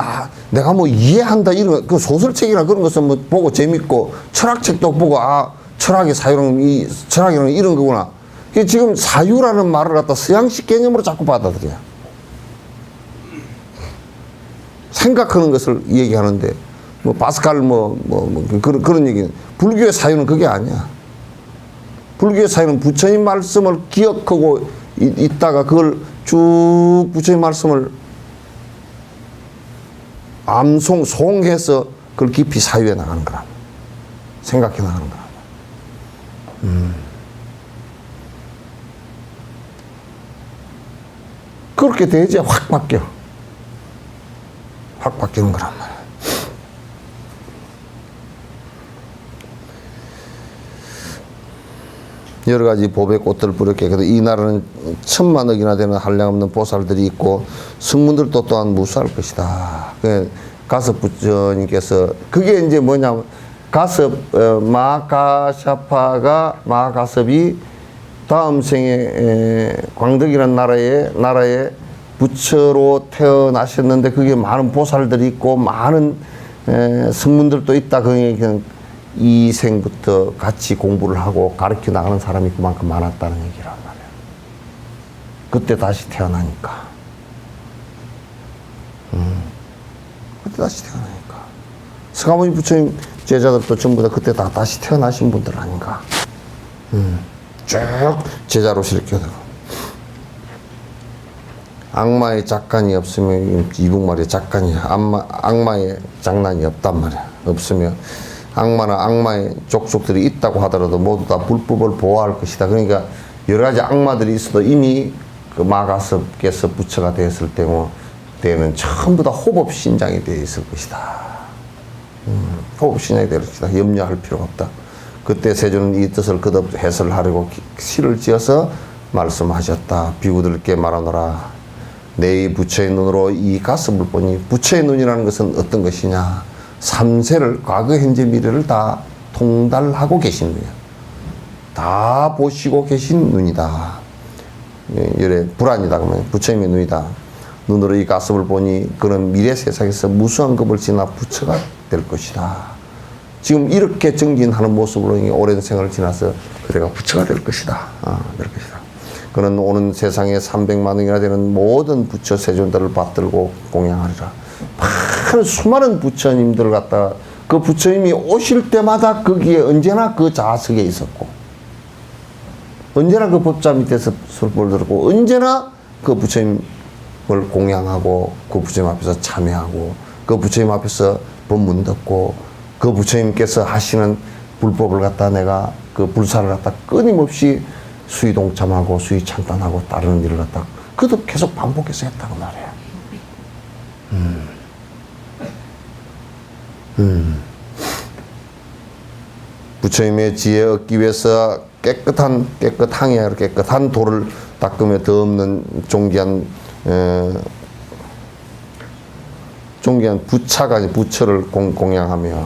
내가 뭐 이해한다 이런 그 소설책이나 그런 것은 뭐 보고 재밌고 철학책도 보고 철학의 사유는 철학이라는 이런 거구나. 지금 사유라는 말을 갖다 서양식 개념으로 자꾸 받아들여. 생각하는 것을 얘기하는데 뭐 파스칼 그런 얘기는 불교의 사유는 그게 아니야. 불교의 사유는 부처님 말씀을 기억하고 있다가 그걸 쭉 부처님 말씀을 송해서 그걸 깊이 사유해 나가는 거라. 생각해 나가는 거라. 그렇게 돼야지 확 바뀌어. 확 바뀌는 거란 말이야. 여러 가지 법의 꽃들을 뿌렸게. 그래도 이 나라는 1000만억이나 되는 한량없는 보살들이 있고 성문들도 또한 무수할 것이다. 가섭 부처님께서 그게 이제 뭐냐면 마가섭이 다음 생에 광덕이라는 나라에 부처로 태어나셨는데 그게 많은 보살들이 있고 많은 성문들도 있다. 그게 이 생부터 같이 공부를 하고 가르쳐 나가는 사람이 그만큼 많았다는 얘기란 말이에요. 그때 다시 태어나니까. 그때 다시 태어나니까. 서가모니 부처님 제자들도 전부 다 그때 다시 태어나신 분들 아닌가. 쭉 제자로 실켜들고. 악마의 작간이 없으면 이북말의 작간이야. 악마의 장난이 없단 말이야. 없으면 악마나 악마의 족속들이 있다고 하더라도 모두 다 불법을 보호할 것이다. 그러니까 여러 가지 악마들이 있어도 이미 그 마가섭께서 부처가 되었을 때는 전부 다 호법신장이 되어 있을 것이다. 호법신장이 되어 있을 것이다. 염려할 필요가 없다. 그때 세존은 이 뜻을 거듭 해설하려고 시를 지어서 말씀하셨다. 비구들께 말하노라. 내 부처의 눈으로 이 가섭을 보니 부처의 눈이라는 것은 어떤 것이냐. 삼세를 과거 현재 미래를 다 통달하고 계신 눈이야. 다 보시고 계신 눈이다. 열에 불안이다 그러면 부처님의 눈이다. 눈으로 이 가섭을 보니 그런 미래 세상에서 무수한 급을 지나 부처가 될 것이다. 지금 이렇게 정진하는 모습으로 오랜 생을 지나서 그대가 부처가 될 것이다. 될 것이다. 그는 오는 세상에 300만원이나 되는 모든 부처 세존들을 받들고 공양하리라. 많은 수많은 부처님들을 갖다가 그 부처님이 오실 때마다 거기에 언제나 그 좌석에 있었고 언제나 그 법자 밑에서 설법을 들었고 언제나 그 부처님을 공양하고 그 부처님 앞에서 참여하고 그 부처님 앞에서 법문 듣고 그 부처님께서 하시는 불법을 갖다 내가 그 불사를 갖다 끊임없이 수의 동참하고 수의 참단하고 따르는 일을 갖다 그것도 계속 반복해서 했다고 말해요. 부처님의 지혜 얻기 위해서 깨끗한 돌을 닦으며 더 없는 존귀한 부차가 아닌 부처를 공양하며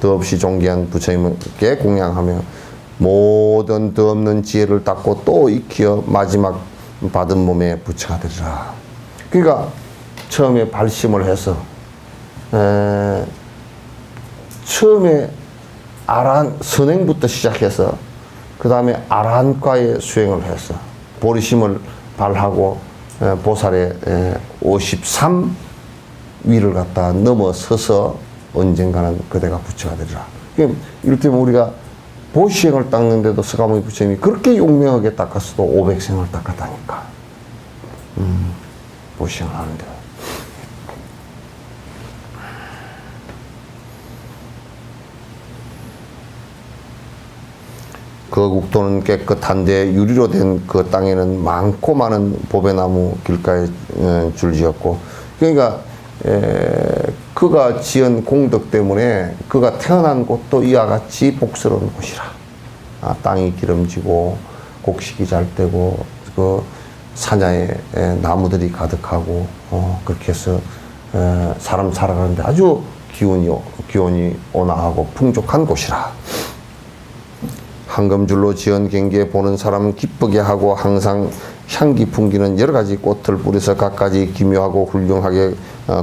더 없이 존귀한 부처님께 공양하며 모든 더 없는 지혜를 닦고 또 익히어 마지막 받은 몸의 부처가 되리라. 그러니까 처음에 발심을 해서 처음에 선행부터 시작해서 그 다음에 아라한과의 수행을 해서 보리심을 발하고 보살의 53위를 갖다 넘어서서 언젠가는 그대가 부처가 되리라. 이를테면 우리가 보시행을 닦는데도 서가모니 부처님이 그렇게 용맹하게 닦았어도 500생을 닦았다니까. 보시행을 하는데. 그 국토는 깨끗한데 유리로 된 그 땅에는 많고 많은 보배나무 길가에 줄지었고, 그러니까 그가 지은 공덕 때문에 그가 태어난 곳도 이와 같이 복스러운 곳이라. 땅이 기름지고 곡식이 잘 되고 그 산야에 나무들이 가득하고 그렇게 해서 사람 살아가는데 아주 기온이 온화하고 풍족한 곳이라. 황금줄로 지은 경기에 보는 사람은 기쁘게 하고 항상 향기 풍기는 여러 가지 꽃을 뿌려서 갖가지 기묘하고 훌륭하게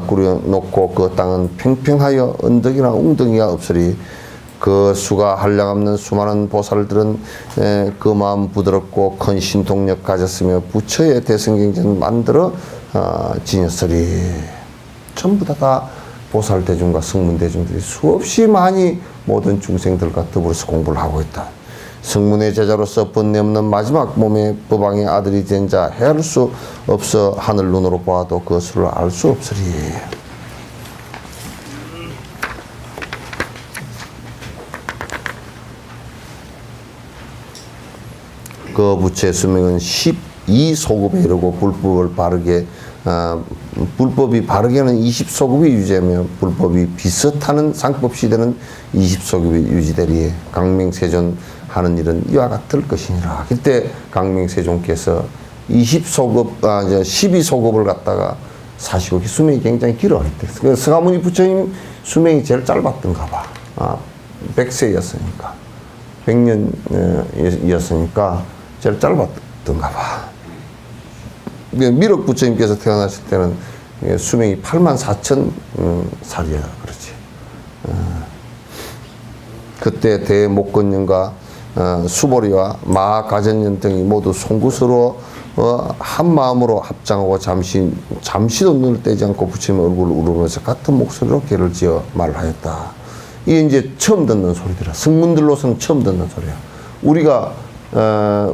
꾸려놓고 그 땅은 평평하여 언덕이나 웅덩이가 없으리. 그 수가 한량없는 수많은 보살들은 그 마음 부드럽고 큰 신통력 가졌으며 부처의 대승경전 만들어 지녔으리. 전부 다 보살대중과 승문대중들이 수없이 많이 모든 중생들과 더불어서 공부를 하고 있다. 성문의 제자로서 번뇌 없는 마지막 몸의 법왕의 아들이 된 자 헤아릴 수 없어 하늘 눈으로 보아도 그 수를 알 수 없으리. 그 부처의 수명은 12소급에 이르고 불법이 바르게는 20소급이 유지하며 불법이 비슷하는 상법 시대는 20소급이 유지되리에 강명세존 하는 일은 이와 같을 것이니라. 그때 강명세존께서 12소급을 갖다가 사시고 수명이 굉장히 길어. 그 서가모니 부처님 수명이 제일 짧았던가 봐. 100세였으니까 100년이었으니까 제일 짧았던가 봐. 미륵 부처님께서 태어나실 때는 수명이 84,000 살이야. 그렇지. 그때 대목건년과 수보리와 마가전년 등이 모두 송구스러워 한 마음으로 합장하고 잠시도 눈을 떼지 않고 부처님의 얼굴을 우르면서 같은 목소리로 괴를 지어 말하였다. 이게 이제 처음 듣는 소리더라. 승문들로서는 처음 듣는 소리야.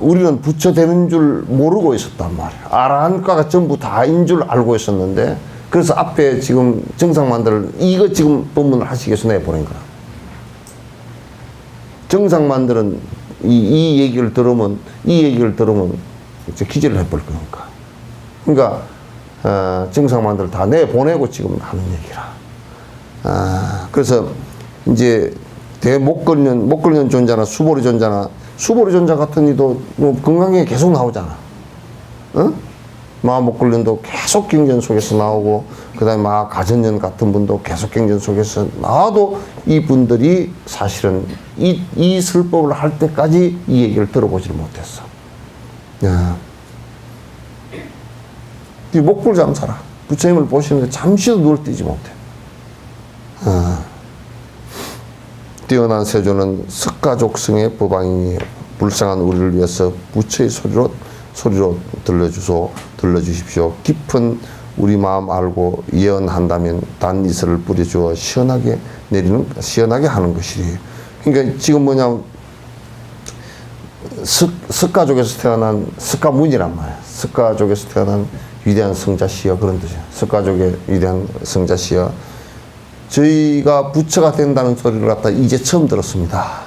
우리는 부처 되는 줄 모르고 있었단 말이야. 아라한과가 전부 다인 줄 알고 있었는데, 그래서 앞에 지금 정상만들을 이거 지금 법문을 하시기 위해서 내보낸 거야. 정상만들은 이 얘기를 들으면 이제 기절을 해버릴 거니까. 그러니까 정상만들을 다 내보내고 지금 하는 얘기라. 그래서 이제 목걸련 존자나 수보리 존자 같은 이도 건강에 계속 나오잖아. 응? 마목걸련도 계속 경전 속에서 나오고, 그 다음에 마가전년 같은 분도 계속 경전 속에서 나와도 이분들이 사실은 이 설법을 할 때까지 이 얘기를 들어보지를 못했어. 이 목불잠사라. 부처님을 보시는데 잠시도 눈을 띄지 못해. 뛰어난 세조는 석가족성의 법왕이니 불쌍한 우리를 위해서 부처의 소리로 들려주십시오. 깊은 우리 마음 알고 예언한다면 단 이슬을 뿌려주어 시원하게 하는 것이리. 그러니까 지금 뭐냐면 석가족에서 태어난 석가문이란 말이야. 석가족에서 태어난 위대한 성자시여, 그런 뜻이야. 석가족의 위대한 성자시여, 저희가 부처가 된다는 소리를 갖다 이제 처음 들었습니다.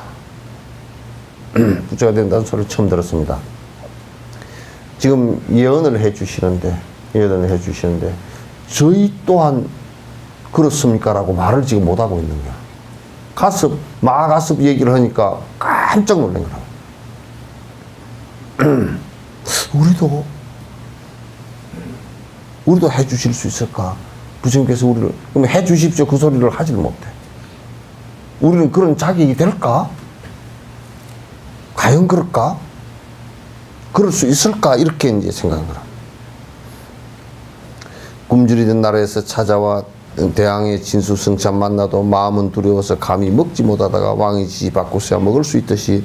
부처가 된다는 소리를 처음 들었습니다. 지금 예언을 해주시는데 저희 또한 그렇습니까? 라고 말을 지금 못하고 있는 거야. 마가습 얘기를 하니까 깜짝 놀란 거야. 우리도 해주실 수 있을까? 부처님께서 우리를 그럼 해주십시오 그 소리를 하지를 못해. 우리는 그런 자격이 될까? 과연 그럴까? 그럴 수 있을까? 이렇게 이제 생각을 합니다. 굶주리던 나라에서 찾아와 대왕의 진수성찬 만나도 마음은 두려워서 감히 먹지 못하다가 왕의 지시 받고서야 먹을 수 있듯이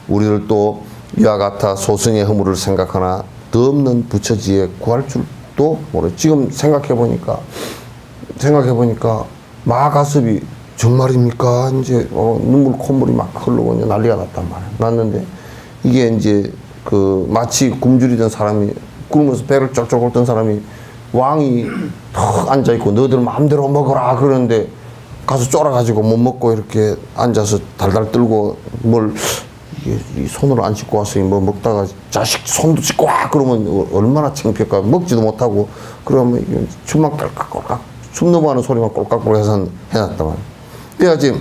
우리들도 이와 같아 소승의 허물을 생각하나 더 없는 부처지에 구할 줄도 모르. 지금 생각해 보니까 마가습이 정말입니까? 이제 눈물 콧물이 막 흐르고 이제 난리가 났단 말이야. 났는데 이게 이제 마치 굶주리던 사람이 굶으면서 배를 쩍쩍 앓던 사람이 왕이 턱 앉아 있고 너희들 마음대로 먹어라 그러는데 가서 쫄아가지고 못 먹고 이렇게 앉아서 달달 떨고 뭘 이게 이 손으로 안 씻고 와서 뭐 먹다가 자식 손도 씻고 와 그러면 얼마나 창피할까. 먹지도 못하고 그러면 춤만 깔깍깔깍 춤 넘어가는 소리만 꼴깍꼴깍 해서 해놨다만. 그래야지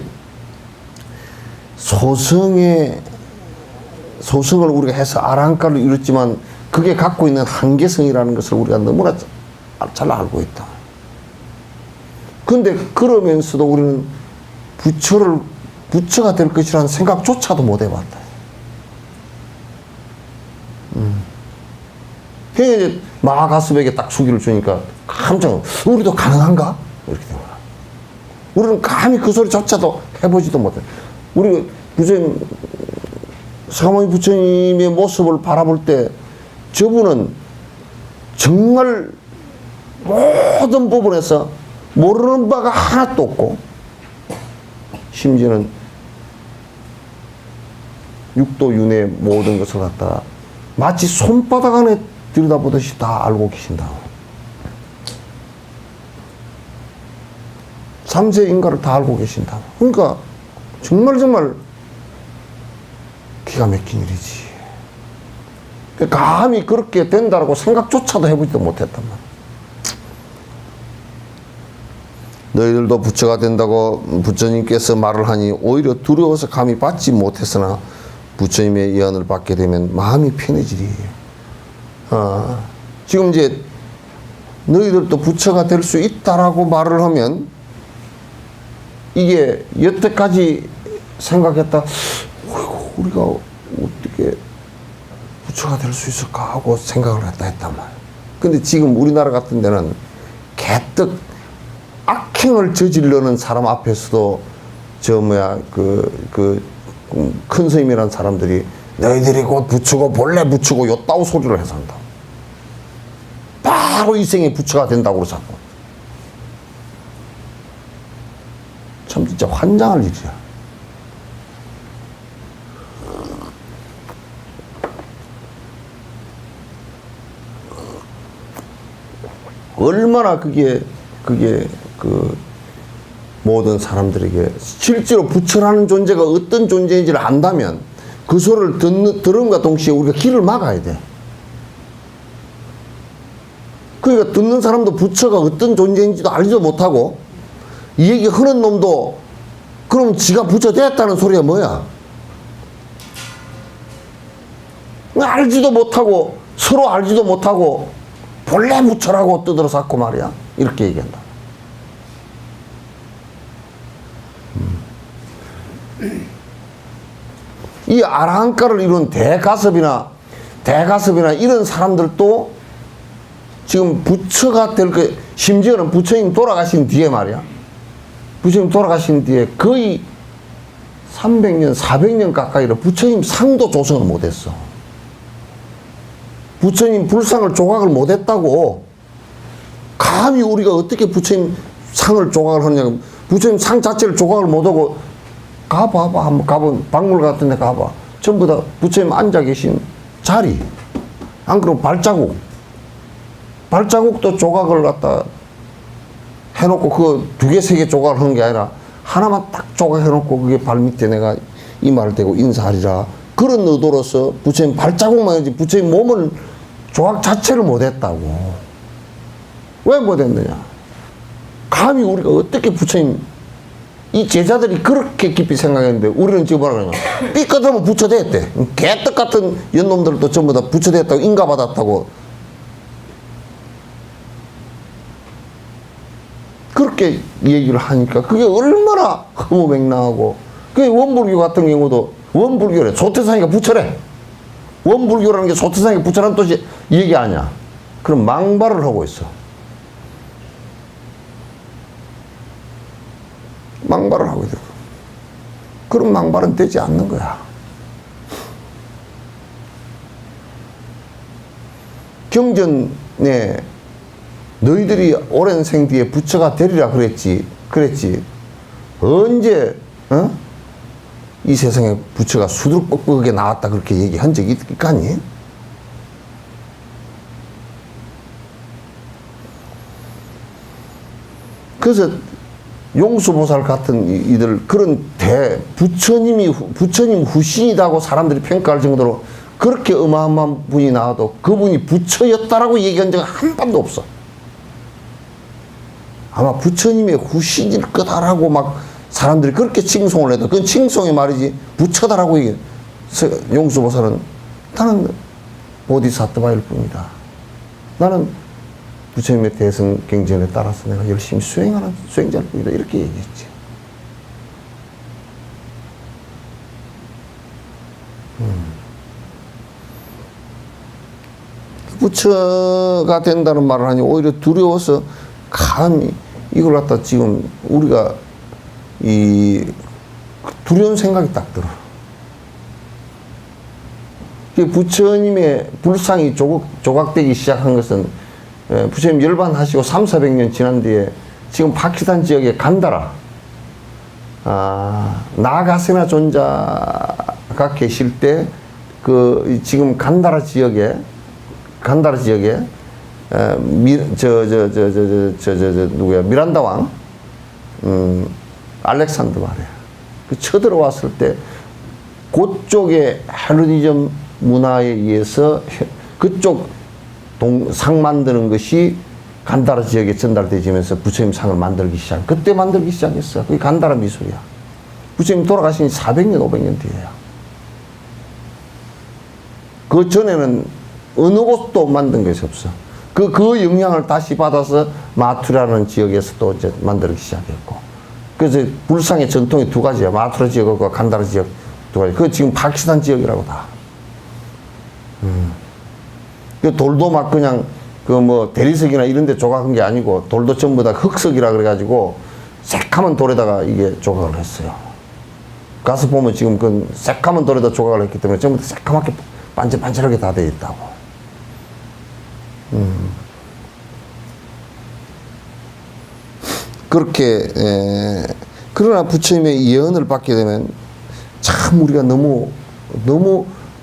소성을 우리가 해서 아랑가를 이뤘지만 그게 갖고 있는 한계성이라는 것을 우리가 너무나 잘 알고 있다. 근데 그러면서도 우리는 부처가 될 것이라는 생각조차도 못 해봤다. 그러니까 이제 마가스백에 딱 수기를 주니까 깜짝 우리도 가능한가? 이렇게 된 거야. 우리는 감히 그 소리조차도 해보지도 못해. 우리 부처님, 사가모니 부처님의 모습을 바라볼 때 저분은 정말 모든 부분에서 모르는 바가 하나도 없고, 심지어는 육도 윤회 모든 것을 갖다가 마치 손바닥 안에 들여다보듯이 다 알고 계신다. 삼세 인가를 다 알고 계신다. 그러니까 정말 기가 막힌 일이지. 감히 그렇게 된다라고 생각조차도 해보지도 못했단 말이야. 너희들도 부처가 된다고 부처님께서 말을 하니 오히려 두려워서 감히 받지 못했으나 부처님의 예언을 받게 되면 마음이 편해지리. 지금 이제 너희들도 부처가 될 수 있다라고 말을 하면 이게 여태까지 생각했다. 우리가 어떻게 부처가 될 수 있을까 하고 생각을 했단 말이야. 근데 지금 우리나라 같은 데는 개떡 악행을 저지르는 사람 앞에서도 큰 스님이라는 사람들이 너희들이 곧 부처고 본래 부처고 요따오 소리를 해서 한다. 바로 이 생에 부처가 된다고 자꾸. 참 진짜 환장할 일이야. 얼마나 그게 모든 사람들에게 실제로 부처라는 존재가 어떤 존재인지를 안다면 그 소리를 들음과 동시에 우리가 귀를 막아야 돼. 그러니까 듣는 사람도 부처가 어떤 존재인지도 알지도 못하고 이 얘기 하는 놈도 그럼 지가 부처 됐다는 소리가 뭐야? 알지도 못하고 서로 알지도 못하고 본래 부처라고 떠들어 쌓고 말이야. 이렇게 얘기한다. 이 아라한가를 이룬 대가섭이나 이런 사람들도 지금 부처가 될 거, 심지어는 부처님 돌아가신 뒤에 말이야. 부처님 돌아가신 뒤에 거의 300년, 400년 가까이를 부처님 상도 조성을 못했어. 부처님 불상을 조각을 못했다고. 감히 우리가 어떻게 부처님 상을 조각을 하냐고. 부처님 상 자체를 조각을 못하고 가봐봐. 한번 가본 박물관 같은 데 가봐. 전부 다 부처님 앉아 계신 자리. 안 그러면 발자국도 조각을 갖다 해놓고 그 2개, 3개 조각을 하는 게 아니라 하나만 딱 조각해놓고 그게 발 밑에 내가 이마를 대고 인사하리라. 그런 의도로서 부처님 발자국만 하지 부처님 몸을 조각 자체를 못했다고. 왜 못했느냐? 감히 우리가 어떻게 부처님 이 제자들이 그렇게 깊이 생각했는데 우리는 지금 뭐라 그러냐? 삐끗하면 부처 됐대. 개떡 같은 연놈들도 전부 다 부처 됐다고 인가받았다고 그렇게 얘기를 하니까 그게 얼마나 허무맹랑하고. 그게 원불교 같은 경우도 원불교래. 소태상이가 부처래. 원불교라는 게 소태상이가 부처라는 뜻이 얘기 아니야. 그럼 망발을 하고 있어. 망발을 하고 있어. 그런 망발은 되지 않는 거야. 경전에 너희들이 오랜 생 뒤에 부처가 되리라 그랬지. 언제 이 세상에 부처가 수두룩뻑뻑하게 나왔다 그렇게 얘기한 적이 있겠니? 그래서 용수보살 같은 이들 그런 부처님 후신이라고 사람들이 평가할 정도로 그렇게 어마어마한 분이 나와도 그분이 부처였다라고 얘기한 적은 한 번도 없어. 아마 부처님의 후신일 거다라고 막 사람들이 그렇게 칭송을 해도 그건 칭송이 말이지 부처다라고 얘기해. 용수보살은 나는 보디사트바일 뿐이다. 나는 부처님의 대성 경전에 따라서 내가 열심히 수행하는 수행자일 뿐이다. 이렇게 얘기했지. 부처가 된다는 말을 하니 오히려 두려워서 감히 이걸 갖다 지금 우리가 이 두려운 생각이 딱 들어. 부처님의 불상이 조각되기 시작한 것은 부처님 열반하시고 300~400년 지난 뒤에 지금 파키스탄 지역에 간다라 나가세나 존자가 계실 때 그 지금 간다라 지역에 누구야 미란다 왕 알렉산더 말이야. 그 쳐들어왔을 때 그쪽의 헬루니즘 문화에 의해서 그쪽 상 만드는 것이 간다라 지역에 전달되면서 부처님 상을 만들기 시작. 그때 만들기 시작했어. 그게 간다라 미술이야. 부처님 돌아가신 400년, 500년 뒤에야. 그 전에는 어느 곳도 만든 것이 없어. 그 영향을 다시 받아서 마투라는 지역에서 또 이제 만들기 시작했고. 그래서 불상의 전통이 두 가지야. 마투라 지역과 간다라 지역 두 가지. 그 지금 파키스탄 지역이라고 다. 그 돌도 막 그냥 그 뭐 대리석이나 이런 데 조각한 게 아니고 돌도 전부 다 흑석이라 그래가지고 새카만 돌에다가 이게 조각을 했어요. 가서 보면 지금 그 새카만 돌에다 조각을 했기 때문에 전부 다 새카맣게 반질반질하게 다 되어 있다고. 그렇게 그러나 부처님의 예언을 받게 되면 참 우리가 너무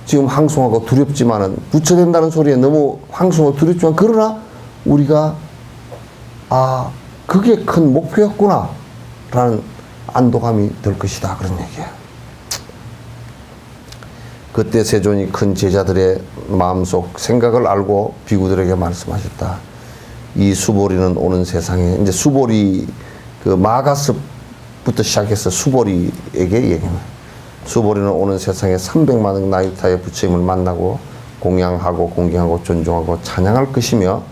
지금 황송하고 두렵지만은 부처 된다는 소리에 너무 황송하고 두렵지만 그러나 우리가 그게 큰 목표였구나 라는 안도감이 들 것이다 그런 얘기야. 그때 세존이 큰 제자들의 마음속 생각을 알고 비구들에게 말씀하셨다. 이 수보리는 오는 세상에 이제 수보리 그 마가스부터 시작해서 수보리에게 얘기합니다. 수보리는 오는 세상에 300만억 나이타의 부처님을 만나고 공양하고 공경하고 존중하고 찬양할 것이며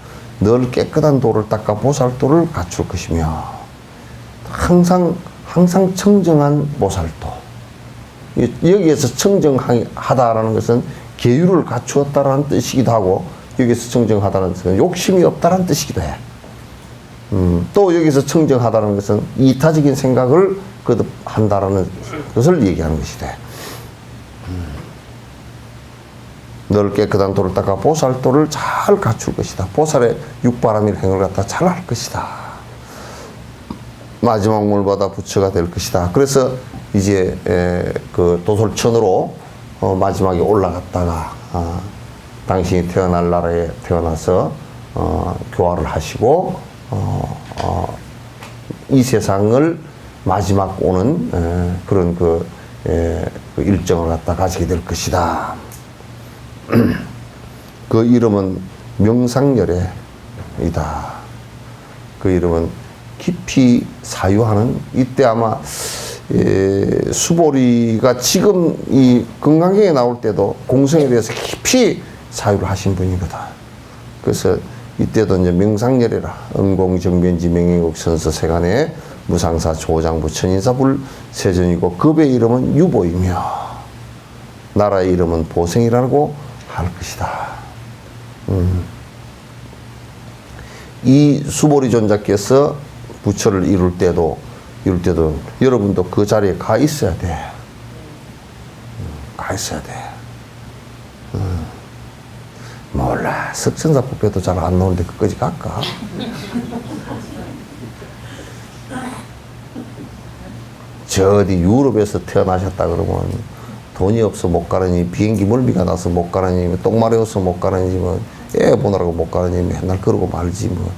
늘 깨끗한 도를 닦아 보살도를 갖출 것이며 항상 청정한 보살도. 여기에서 청정하다라는 것은 계율을 갖추었다라는 뜻이기도 하고 여기서 청정하다는 것은 욕심이 없다라는 뜻이기도 해. 또 여기서 청정하다는 것은 이타적인 생각을 거듭한다라는 것을 얘기하는 것이 돼. 늘 깨끗한 도를 닦아 보살도를 잘 갖출 것이다. 보살의 육바라밀 행을 갖다 잘 할 것이다. 마지막 물보다 부처가 될 것이다. 그래서 이제 그 도솔천으로 마지막에 올라갔다가 당신이 태어날 나라에 태어나서 교화를 하시고 이 세상을 마지막 오는 그런 그 일정을 갖다 가지게 될 것이다. 그 이름은 명상열애이다. 그 이름은 깊이 사유하는 이때 아마 수보리가 지금 이 금강경에 나올 때도 공성에 대해서 깊이 사유를 하신 분이거든. 그래서 이때도 이제 명상열애라 음공정변지 명예국 선서 세간에 무상사 조장부 천인사불 세존이고 급의 이름은 유보이며 나라의 이름은 보생이라고 할 것이다. 이 수보리 존자께서 부처를 이룰 때도 여러분도 그 자리에 가 있어야 돼. 가 있어야 돼. 몰라. 석천사 법회도 잘 안 나오는데 그까지 갈까? 저 어디 유럽에서 태어나셨다 그러면 돈이 없어 못 가느니 비행기 멀미가 나서 못 가느니 똥 마려워서 못 가느니 뭐 애 보느라고 못 가느니 맨날 그러고 말지 뭐.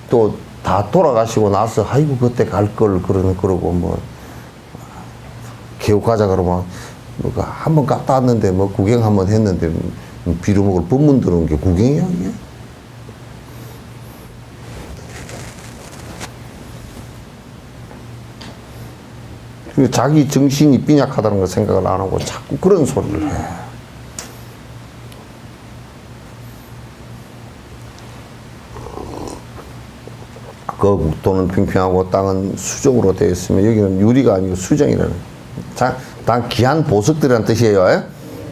또 다 돌아가시고 나서 아이고 그때 갈 걸 그러고 뭐 개옥하자 그러면 뭐가 한번 갔다 왔는데 뭐 구경 한번 했는데 비루먹을 법문 들은 게 구경이야 이게? 자기 정신이 빈약하다는 걸 생각을 안 하고 자꾸 그런 소리를 해. 그 국토는 평평하고 땅은 수정으로 되어 있으면 여기는 유리가 아니고 수정이라는. 땅 귀한 보석들이라는 뜻이에요.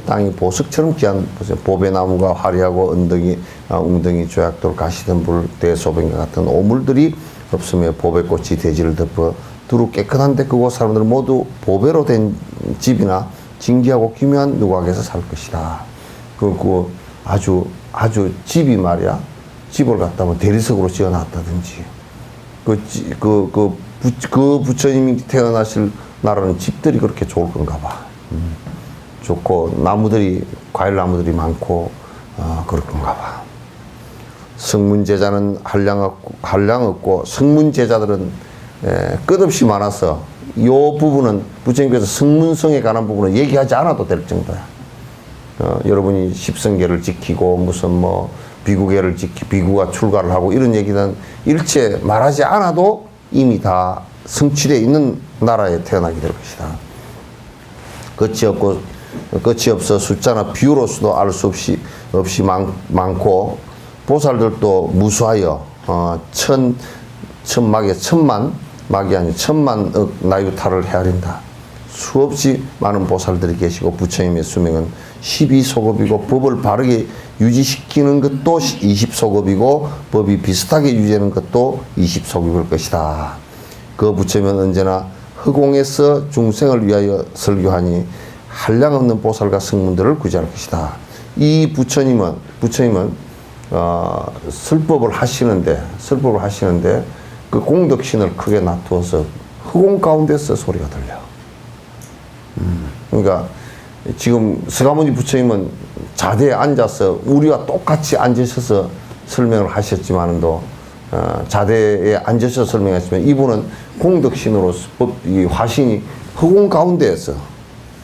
땅이 보석처럼 귀한 보석. 보배나무가 화려하고 웅덩이 조약돌 가시덤불 대소변과 같은 오물들이 없으며 보배꽃이 대지를 덮어 두루 깨끗한데 그곳 사람들은 모두 보배로 된 집이나 진귀하고 기묘한 누각에서 살 것이다. 그 아주 집이 말이야. 집을 갖다 뭐 대리석으로 지어놨다든지 그 부처님이 태어나실 나라는 집들이 그렇게 좋을 건가 봐. 좋고 과일 나무들이 많고 그럴 건가 봐. 성문제자는 한량 없고 성문제자들은 끝없이 많아서 이 부분은 부처님께서 성문성에 관한 부분은 얘기하지 않아도 될 정도야. 여러분이 십성계를 지키고 무슨 뭐 비구계를 비구가 출가를 하고 이런 얘기는 일체 말하지 않아도 이미 다 성취되어 있는 나라에 태어나게 될 것이다. 끝이 없어 숫자나 비유로서도 알 수 없이 많고 보살들도 무수하여 천막이 아니 천만억 나유타를 헤아린다. 수없이 많은 보살들이 계시고 부처님의 수명은 12소급이고 법을 바르게 유지시키는 것도 20소급이고 법이 비슷하게 유지하는 것도 20소급일 것이다. 그 부처님은 언제나 허공에서 중생을 위하여 설교하니 한량없는 보살과 성문들을 구제할 것이다. 이 부처님은 설법을 하시는데 그 공덕신을 크게 놔두어서 허공 가운데서 소리가 들려. 그러니까 지금 서가모니 부처님은 자대에 앉아서 우리와 똑같이 앉으셔서 설명을 하셨지만도 자대에 앉으셔서 설명했지만 이분은 공덕신으로서 이 화신이 허공 가운데에서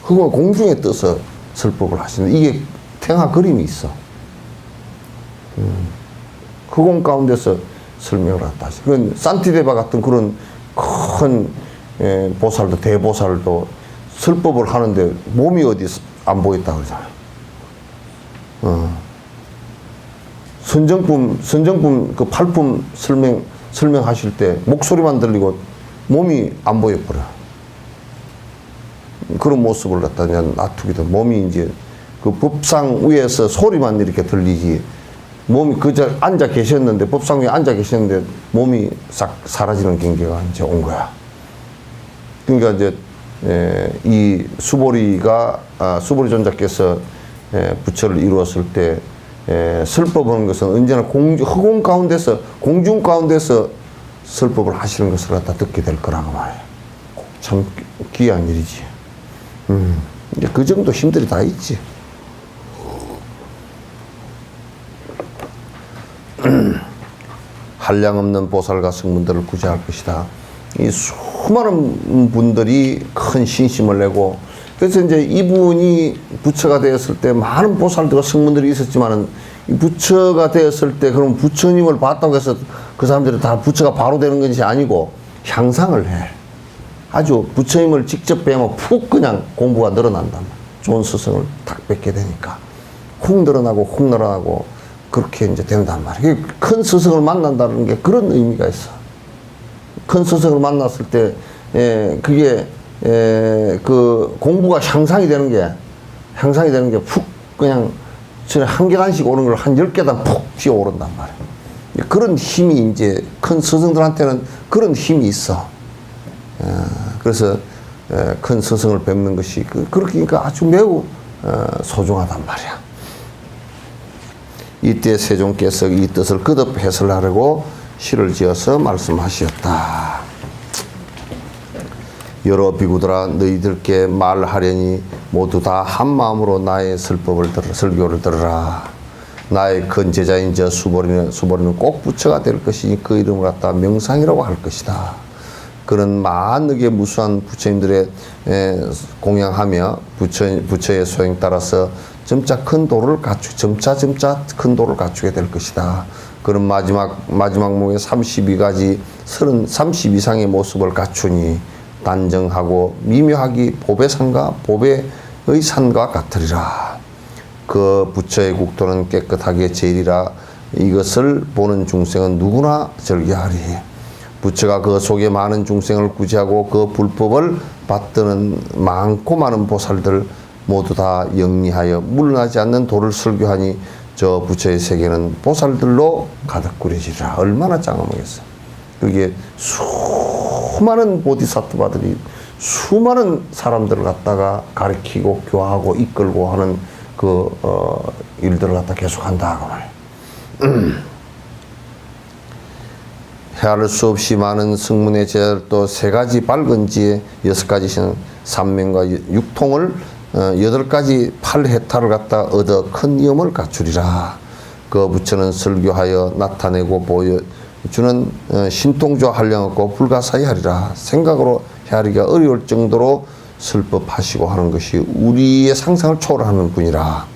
허공 공중에 떠서 설법을 하시는데 이게 태화 그림이 있어. 허공 가운데서 설명을 한다. 그건 산티데바 같은 그런 큰 보살도 대보살도 설법을 하는데 몸이 어디 안 보였다 그러잖아요. 선정품 그 팔품 설명하실 때 목소리만 들리고 몸이 안 보여버려. 그런 모습을 갖다 놔두기도 몸이 이제 그 법상 위에서 소리만 이렇게 들리지 몸이 그저 앉아 계셨는데 법상 위에 앉아 계셨는데 몸이 싹 사라지는 경계가 이제 온 거야. 그러니까 이제 이 수보리 존자께서 부처를 이루었을 때 설법하는 것은 언제나 허공 가운데서 공중 가운데서 설법을 하시는 것을 갖다 듣게 될 거라고 말이야. 참 귀한 일이지. 이제 그 정도 힘들이 다 있지. 한량없는 보살과 성문들을 구제할 것이다. 이 수많은 분들이 큰 신심을 내고 그래서 이제 이분이 부처가 되었을 때 많은 보살들과 성문들이 있었지만은 이 부처가 되었을 때 그럼 부처님을 봤다고 해서 그 사람들이 다 부처가 바로 되는 것이 아니고 향상을 해. 아주 부처님을 직접 뵈면 푹 그냥 공부가 늘어난다. 좋은 스승을 딱 뵙게 되니까 훅 늘어나고 그렇게 이제 된단 말이에요. 큰 스승을 만난다는 게 그런 의미가 있어. 큰 스승을 만났을 때, 그게, 그 공부가 향상이 되는 게 푹 그냥 한 계단씩 오른 걸 한 10계단 푹 뛰어 오른단 말이에요. 그런 힘이 이제 큰 스승들한테는 그런 힘이 있어. 그래서 큰 스승을 뵙는 것이 그러니까 아주 매우 소중하단 말이야. 이때 세종께서 이 뜻을 거듭 해설하려고 시를 지어서 말씀하셨다. 여러 비구들아 너희들께 말하려니 모두 다 한 마음으로 나의 설교를 들으라. 나의 큰 제자인 저 수보리는 꼭 부처가 될 것이니 그 이름을 갖다 명상이라고 할 것이다. 그런 만억의 무수한 부처님들의 공양하며 부처의 소행 따라서 점차 큰 도를 점차 큰 도를 갖추게 될 것이다. 그런 마지막 목에 32가지 32상의 모습을 갖추니 단정하고 미묘하기 보배산과 보배의 산과 같으리라. 그 부처의 국토는 깨끗하게 제일이라. 이것을 보는 중생은 누구나 절개하리. 부처가 그 속에 많은 중생을 구제하고 그 불법을 받드는 많고 많은 보살들 모두 다 영리하여 물러나지 않는 도를 설교하니 저 부처의 세계는 보살들로 가득 꾸려지리라. 얼마나 장엄하겠어. 그게 수많은 보디사트바들이 수많은 사람들을 갖다가 가르치고 교화하고 이끌고 하는 그 일들을 갖다 계속한다 그 말. 헤아릴 수 없이 많은 승문의 제자들 또 3가지 밝은지에 6가지 삼명과 육통을 8가지 8해탈을 갖다 얻어 큰 위엄을 갖추리라. 그 부처는 설교하여 나타내고 보여주는 신통조 한량없고 불가사의 하리라. 생각으로 헤아리기가 어려울 정도로 설법하시고 하는 것이 우리의 상상을 초월하는 분이라.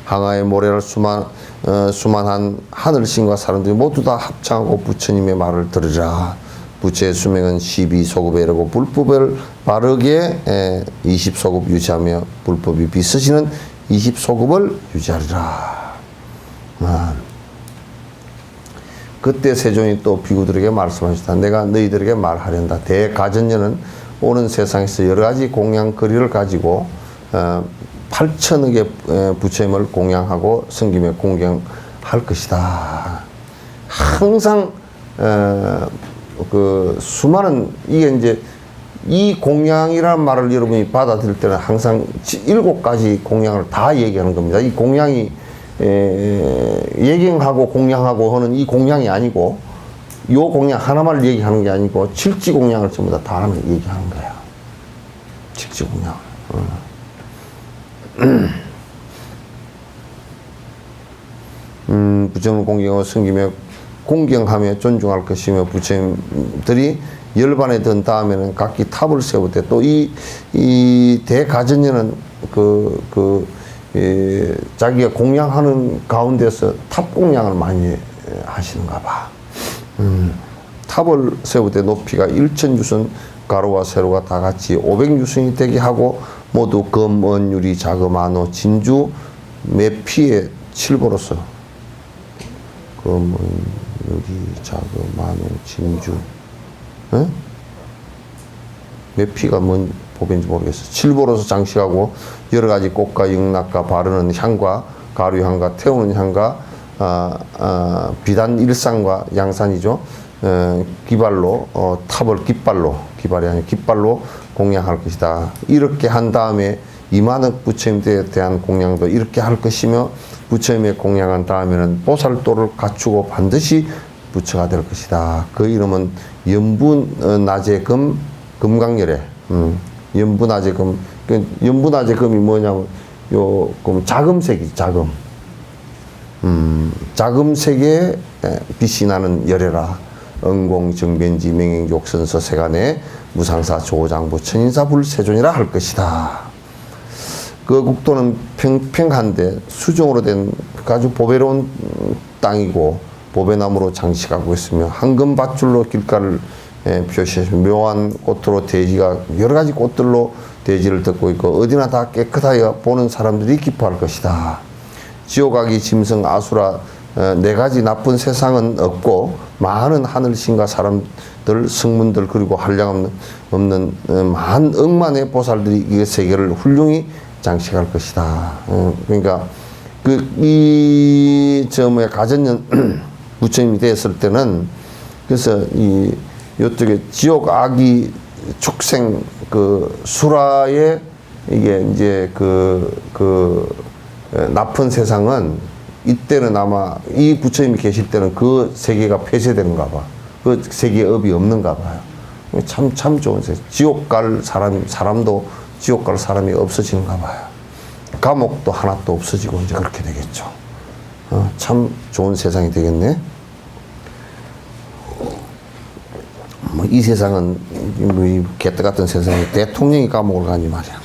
항아의 모래를 수만한 하늘신과 사람들이 모두 다 합창하고 부처님의 말을 들으리라. 부처의 수명은 12소급에 이르고 불법을 바르게 20소급 유지하며 불법이 비서시는 20소급을 유지하리라. 그때 세존이 또 비구들에게 말씀하셨다. 내가 너희들에게 말하련다. 대가전녀는 오는 세상에서 여러 가지 공양거리를 가지고 8천억의 부처님을 공양하고 성김에 공경할 것이다. 항상 그 수많은 이게 이제 이 공양이라는 말을 여러분이 받아들일 때는 항상 7가지 공양을 다 얘기하는 겁니다. 이 공양이 예경하고 공양하고 하는 이 공양이 아니고 요 공양 하나만 얘기하는 게 아니고 칠지 공양을 전부 다 얘기하는 거야. 칠지 공양. 부처님을 공경하고 성김에 공경하며 존중할 것이며 부처님들이 열반에 든 다음에는 각기 탑을 세울 때 또 이 대가전녀는 자기가 공양하는 가운데서 탑 공양을 많이 하시는가 봐. 탑을 세울 때 높이가 1,000유선 가로와 세로가 다 같이 500유선이 되게 하고 모두 금, 은, 유리, 자금, 안호, 진주, 매피에 7보로서 금, 은, 유리, 자금, 안호, 진주 매피가 뭔 법인지 모르겠어. 7보로서 장식하고 여러 가지 꽃과 영락과 바르는 향과 가루향과 태우는 향과 비단 일상과 양산이죠. 기발로 탑을 기발이 아니라 깃발로 공양할 것이다. 이렇게 한 다음에 이만억 부처님에 대한 공양도 이렇게 할 것이며 부처님의 공양한 다음에는 보살도를 갖추고 반드시 부처가 될 것이다. 그 이름은 연분낮의 금 금강열애. 연분낮의 금. 연분낮의 금이 뭐냐면 요 자금색이지 자금. 자금색에 빛이 나는 열애라. 응공 정변지 명행욕선서 세간에 무상사 조장부 천인사 불세존이라 할 것이다. 그 국토는 평평한데 수종으로 된 아주 보배로운 땅이고 보배나무로 장식하고 있으며 황금 밧줄로 길가를 표시해서 묘한 꽃으로 대지가 여러 가지 꽃들로 대지를 덮고 있고 어디나 다 깨끗하여 보는 사람들이 기뻐할 것이다. 지옥아기 짐승 아수라 4가지 나쁜 세상은 없고 많은 하늘신과 사람들 성문들 그리고 한량없는 만 억만의 보살들이 이 세계를 훌륭히 장식할 것이다. 그러니까 이 가전년 부처님이 됐을 때는 그래서 요쪽에 지옥 아기 축생 수라의 이게 이제 나쁜 세상은 이때는 아마 이 부처님이 계실 때는 그 세계가 폐쇄되는가 봐. 그 세계에 업이 없는가 봐요. 참 좋은 세계. 지옥 갈 사람도 지옥 갈 사람이 없어지는가 봐요. 감옥도 하나도 없어지고 이제 그렇게 되겠죠. 참 좋은 세상이 되겠네. 뭐 이 세상은 뭐 개떡 같은 세상에 대통령이 감옥을 가니 말이야.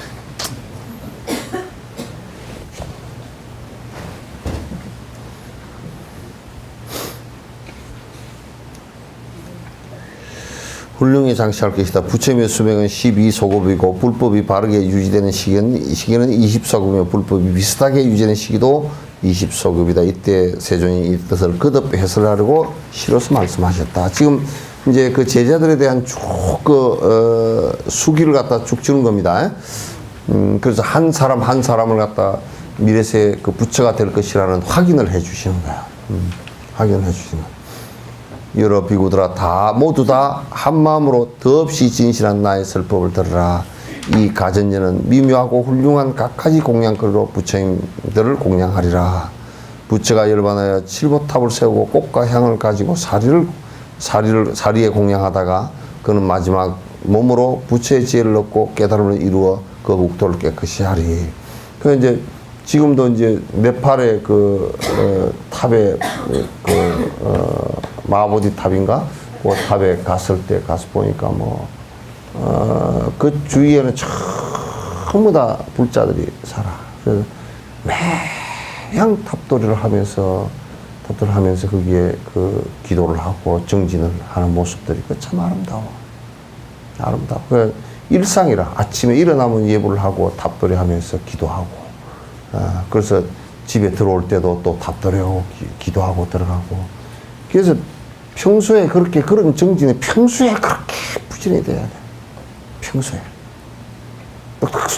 훌륭히 장치할 것이다. 부처님의 수명은 12소급이고 불법이 바르게 유지되는 시기는 20소급이며 불법이 비슷하게 유지되는 시기도 20소급이다. 이때 세존이 이 뜻을 거듭 해설하려고 실어서 말씀하셨다. 지금 이제 그 제자들에 대한 쭉 수기를 갖다 쭉 주는 겁니다. 그래서 한 사람 한 사람을 갖다 미래세 그 부처가 될 것이라는 확인을 해 주시는 거야. 확인을 해 주시는 거야. 여러 비구들아 다 모두 다 한마음으로 더없이 진실한 나의 설법을 들으라. 이 가전제는 미묘하고 훌륭한 각가지 공양거리로 부처님들을 공양하리라. 부처가 열반하여 칠보탑을 세우고 꽃과 향을 가지고 사리에 공양하다가 그는 마지막 몸으로 부처의 지혜를 얻고 깨달음을 이루어 그 국토를 깨끗이 하리. 그 이제 지금도 이제 네팔의 탑에 마보디 탑인가? 그 탑에 갔을 때 가서 보니까 그 주위에는 전부 다 불자들이 살아. 그래서 매양 탑도리를 하면서 거기에 그 기도를 하고 정진을 하는 모습들이 참 아름다워. 그 일상이라 아침에 일어나면 예불을 하고 탑도리 하면서 기도하고. 그래서 집에 들어올 때도 또 탑도리하고 기도하고 들어가고. 그래서 평소에 그런 정진이 평소에 그렇게 부진이 돼야 돼. 평소에.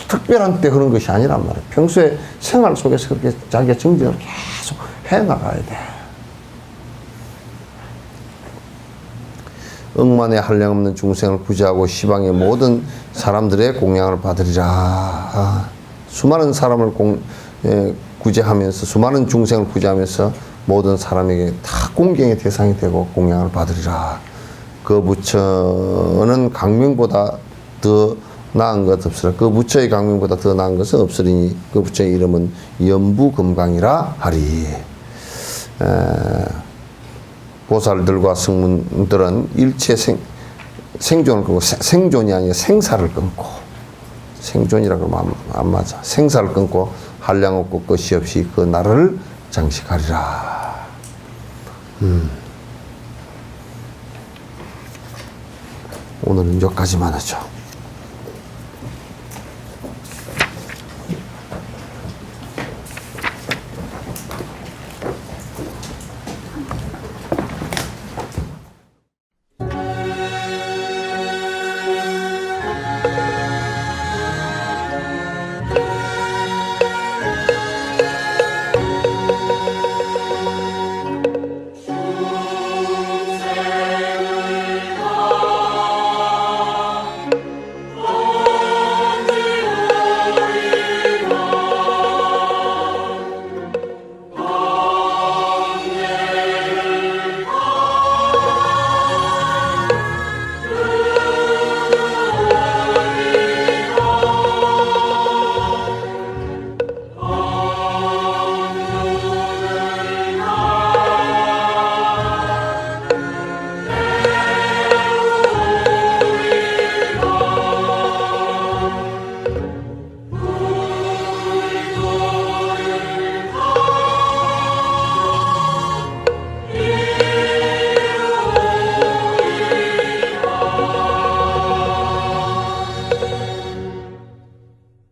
특별한 때 그런 것이 아니란 말이야. 평소에 생활 속에서 그렇게 자기가 정진을 계속 해 나가야 돼. 억만의 한량없는 중생을 구제하고 시방의 모든 사람들의 공양을 받으리라. 수많은 사람을 구제하면서 수많은 중생을 구제하면서 모든 사람에게 다 공경의 대상이 되고 공양을 받으리라. 그 부처는 강명보다 더 나은 것 없으라. 그 부처의 강명보다 더 나은 것은 없으리니 그 부처의 이름은 연부금강이라 하리. 보살들과 성문들은 일체 생존을 끊고 생존이 아니라 생사를 끊고 생존이라고 하면 안 맞아. 생사를 끊고 한량 없고 끝이 없이 그 나라를 장식하리라. 오늘은 여기까지만 하죠.